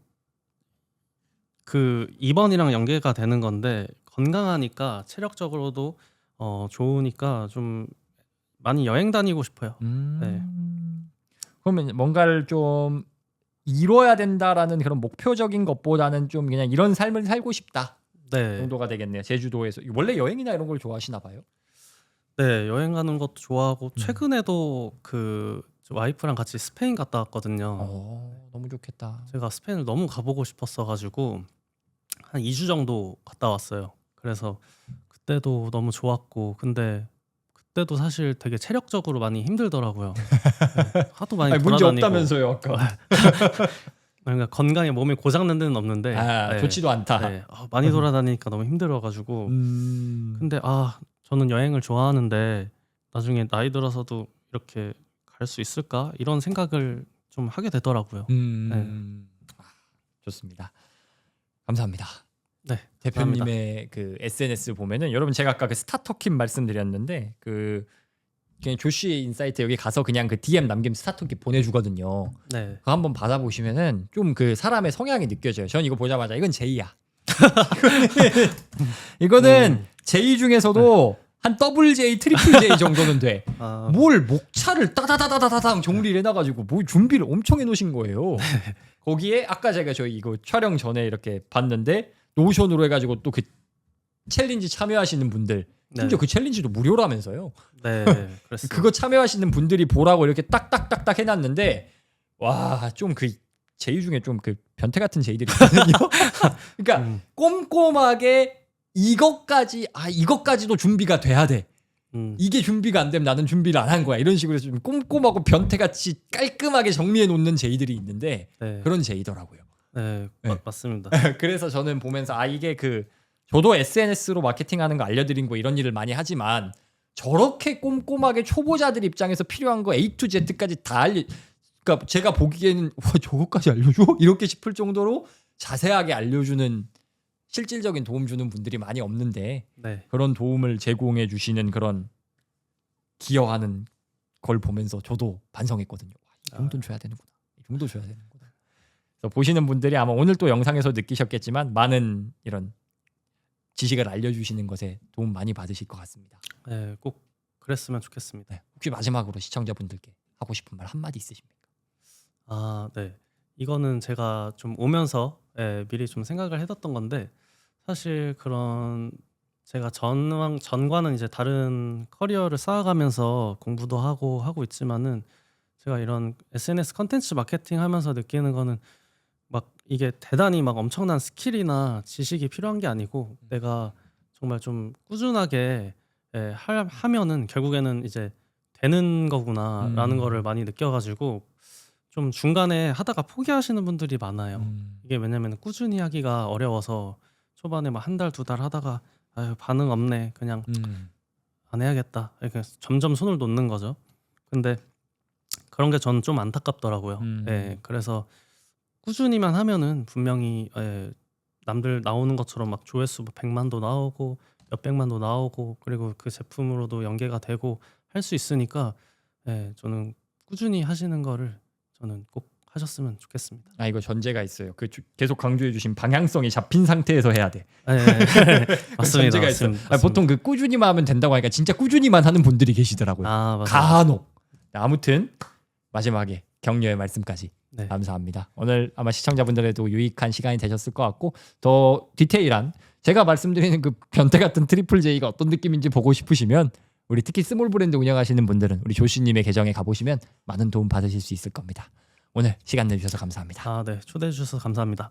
그 2번이랑 연계가 되는 건데, 건강하니까 체력적으로도 좋으니까 좀 많이 여행 다니고 싶어요. 네. 그러면 뭔가를 좀 이뤄야 된다라는 그런 목표적인 것보다는 좀 그냥 이런 삶을 살고 싶다 네. 정도가 되겠네요. 제주도에서 원래 여행이나 이런 걸 좋아하시나 봐요. 네, 여행 가는 것도 좋아하고 최근에도 그 와이프랑 같이 스페인 갔다 왔거든요. 너무 좋겠다. 제가 스페인을 너무 가보고 싶었어 가지고 한 2주 정도 갔다 왔어요. 그래서 그때도 너무 좋았고, 근데 그때도 사실 되게 체력적으로 많이 힘들더라고요. 네, 하도 많이 문제 돌아다니고. 없다면서요 아까. 그러니까 건강에 몸이 고장난 데는 없는데 네, 좋지도 않다. 네, 많이 돌아다니니까 너무 힘들어가지고. 근데 저는 여행을 좋아하는데 나중에 나이 들어서도 이렇게 갈 수 있을까? 이런 생각을 좀 하게 되더라고요. 좋습니다. 감사합니다. 네, 대표님의 그 SNS 보면은 여러분 제가 아까 그 스타터킴 말씀드렸는데 그 그냥 조슈의 인사이트 여기 가서 그냥 그 DM 남기면 스타터킴 보내주거든요. 네. 그거 한번 받아보시면은 좀 그 사람의 성향이 느껴져요. 전 이거 보자마자 이건 제이야. 이거는 제이 중에서도 한 더블 J, 트리플 J 정도는 돼. 뭘 목차를 따다다다다당 정리를 해놔가지고 뭐 준비를 엄청 해놓으신 거예요. 거기에 아까 제가 저희 이거 촬영 전에 이렇게 봤는데 노션으로 해가지고 또 그 챌린지 참여하시는 분들 심지어 네. 그 챌린지도 무료라면서요. 네, 그랬습니다. 그거 참여하시는 분들이 보라고 이렇게 딱딱딱딱 해놨는데 와 좀 그 제의 중에 좀 그 변태 같은 제의들이 있거든요. 그러니까 음, 꼼꼼하게 이것까지도 준비가 돼야 돼. 이게 준비가 안 되면 나는 준비를 안 한 거야. 이런 식으로 좀 꼼꼼하고 변태같이 깔끔하게 정리해 놓는 제의들이 있는데 네, 그런 제의더라고요. 네, 네. 맞습니다. 그래서 저는 보면서 이게 저도 SNS로 마케팅하는 거 알려드린 거 이런 일을 많이 하지만 저렇게 꼼꼼하게 초보자들 입장에서 필요한 거 A to Z까지 다 그러니까 제가 보기에는 와 저거까지 알려줘? 이렇게 싶을 정도로 자세하게 알려주는 실질적인 도움 주는 분들이 많이 없는데 네, 그런 도움을 제공해 주시는 그런 기여하는 걸 보면서 저도 반성했거든요. 이 정도는 줘야 되는구나. 이 정도 줘야 되는구나. 그래서 보시는 분들이 아마 오늘 또 영상에서 느끼셨겠지만 많은 이런 지식을 알려주시는 것에 도움 많이 받으실 것 같습니다. 네, 꼭 그랬으면 좋겠습니다. 네, 혹시 마지막으로 시청자분들께 하고 싶은 말 한마디 있으십니까? 네. 이거는 제가 좀 오면서 미리 좀 생각을 해뒀던 건데 사실 그런 제가 전과는 이제 다른 커리어를 쌓아가면서 공부도 하고 있지만은 제가 이런 SNS 컨텐츠 마케팅 하면서 느끼는 거는 막 이게 대단히 막 엄청난 스킬이나 지식이 필요한 게 아니고 내가 정말 좀 꾸준하게 하면은 결국에는 이제 되는 거구나라는 거를 많이 느껴가지고 좀 중간에 하다가 포기하시는 분들이 많아요. 이게 왜냐면 꾸준히 하기가 어려워서 초반에 막 한 달, 두 달 하다가 아유 반응 없네 그냥 안 해야겠다 이렇게 점점 손을 놓는 거죠. 근데 그런 게 저는 좀 안타깝더라고요. 예, 그래서 꾸준히만 하면은 분명히 남들 나오는 것처럼 막 조회수 100만도 나오고 몇백만도 나오고 그리고 그 제품으로도 연계가 되고 할 수 있으니까 저는 꾸준히 하시는 거를 저는 꼭 하셨으면 좋겠습니다. 이거 전제가 있어요. 계속 강조해 주신 방향성이 잡힌 상태에서 해야 돼. 맞습니다. 전제가 있어요. 보통 꾸준히만 하면 된다고 하니까 진짜 꾸준히만 하는 분들이 계시더라고요. 맞아요. 간혹. 아무튼 마지막에 격려의 말씀까지 네. 감사합니다. 오늘 아마 시청자분들에도 유익한 시간이 되셨을 것 같고 더 디테일한 제가 말씀드리는 그 변태 같은 트리플 J가 어떤 느낌인지 보고 싶으시면 우리 특히 스몰 브랜드 운영하시는 분들은 우리 조씨님의 계정에 가보시면 많은 도움 받으실 수 있을 겁니다. 오늘 시간 내주셔서 감사합니다. 네. 초대해 주셔서 감사합니다.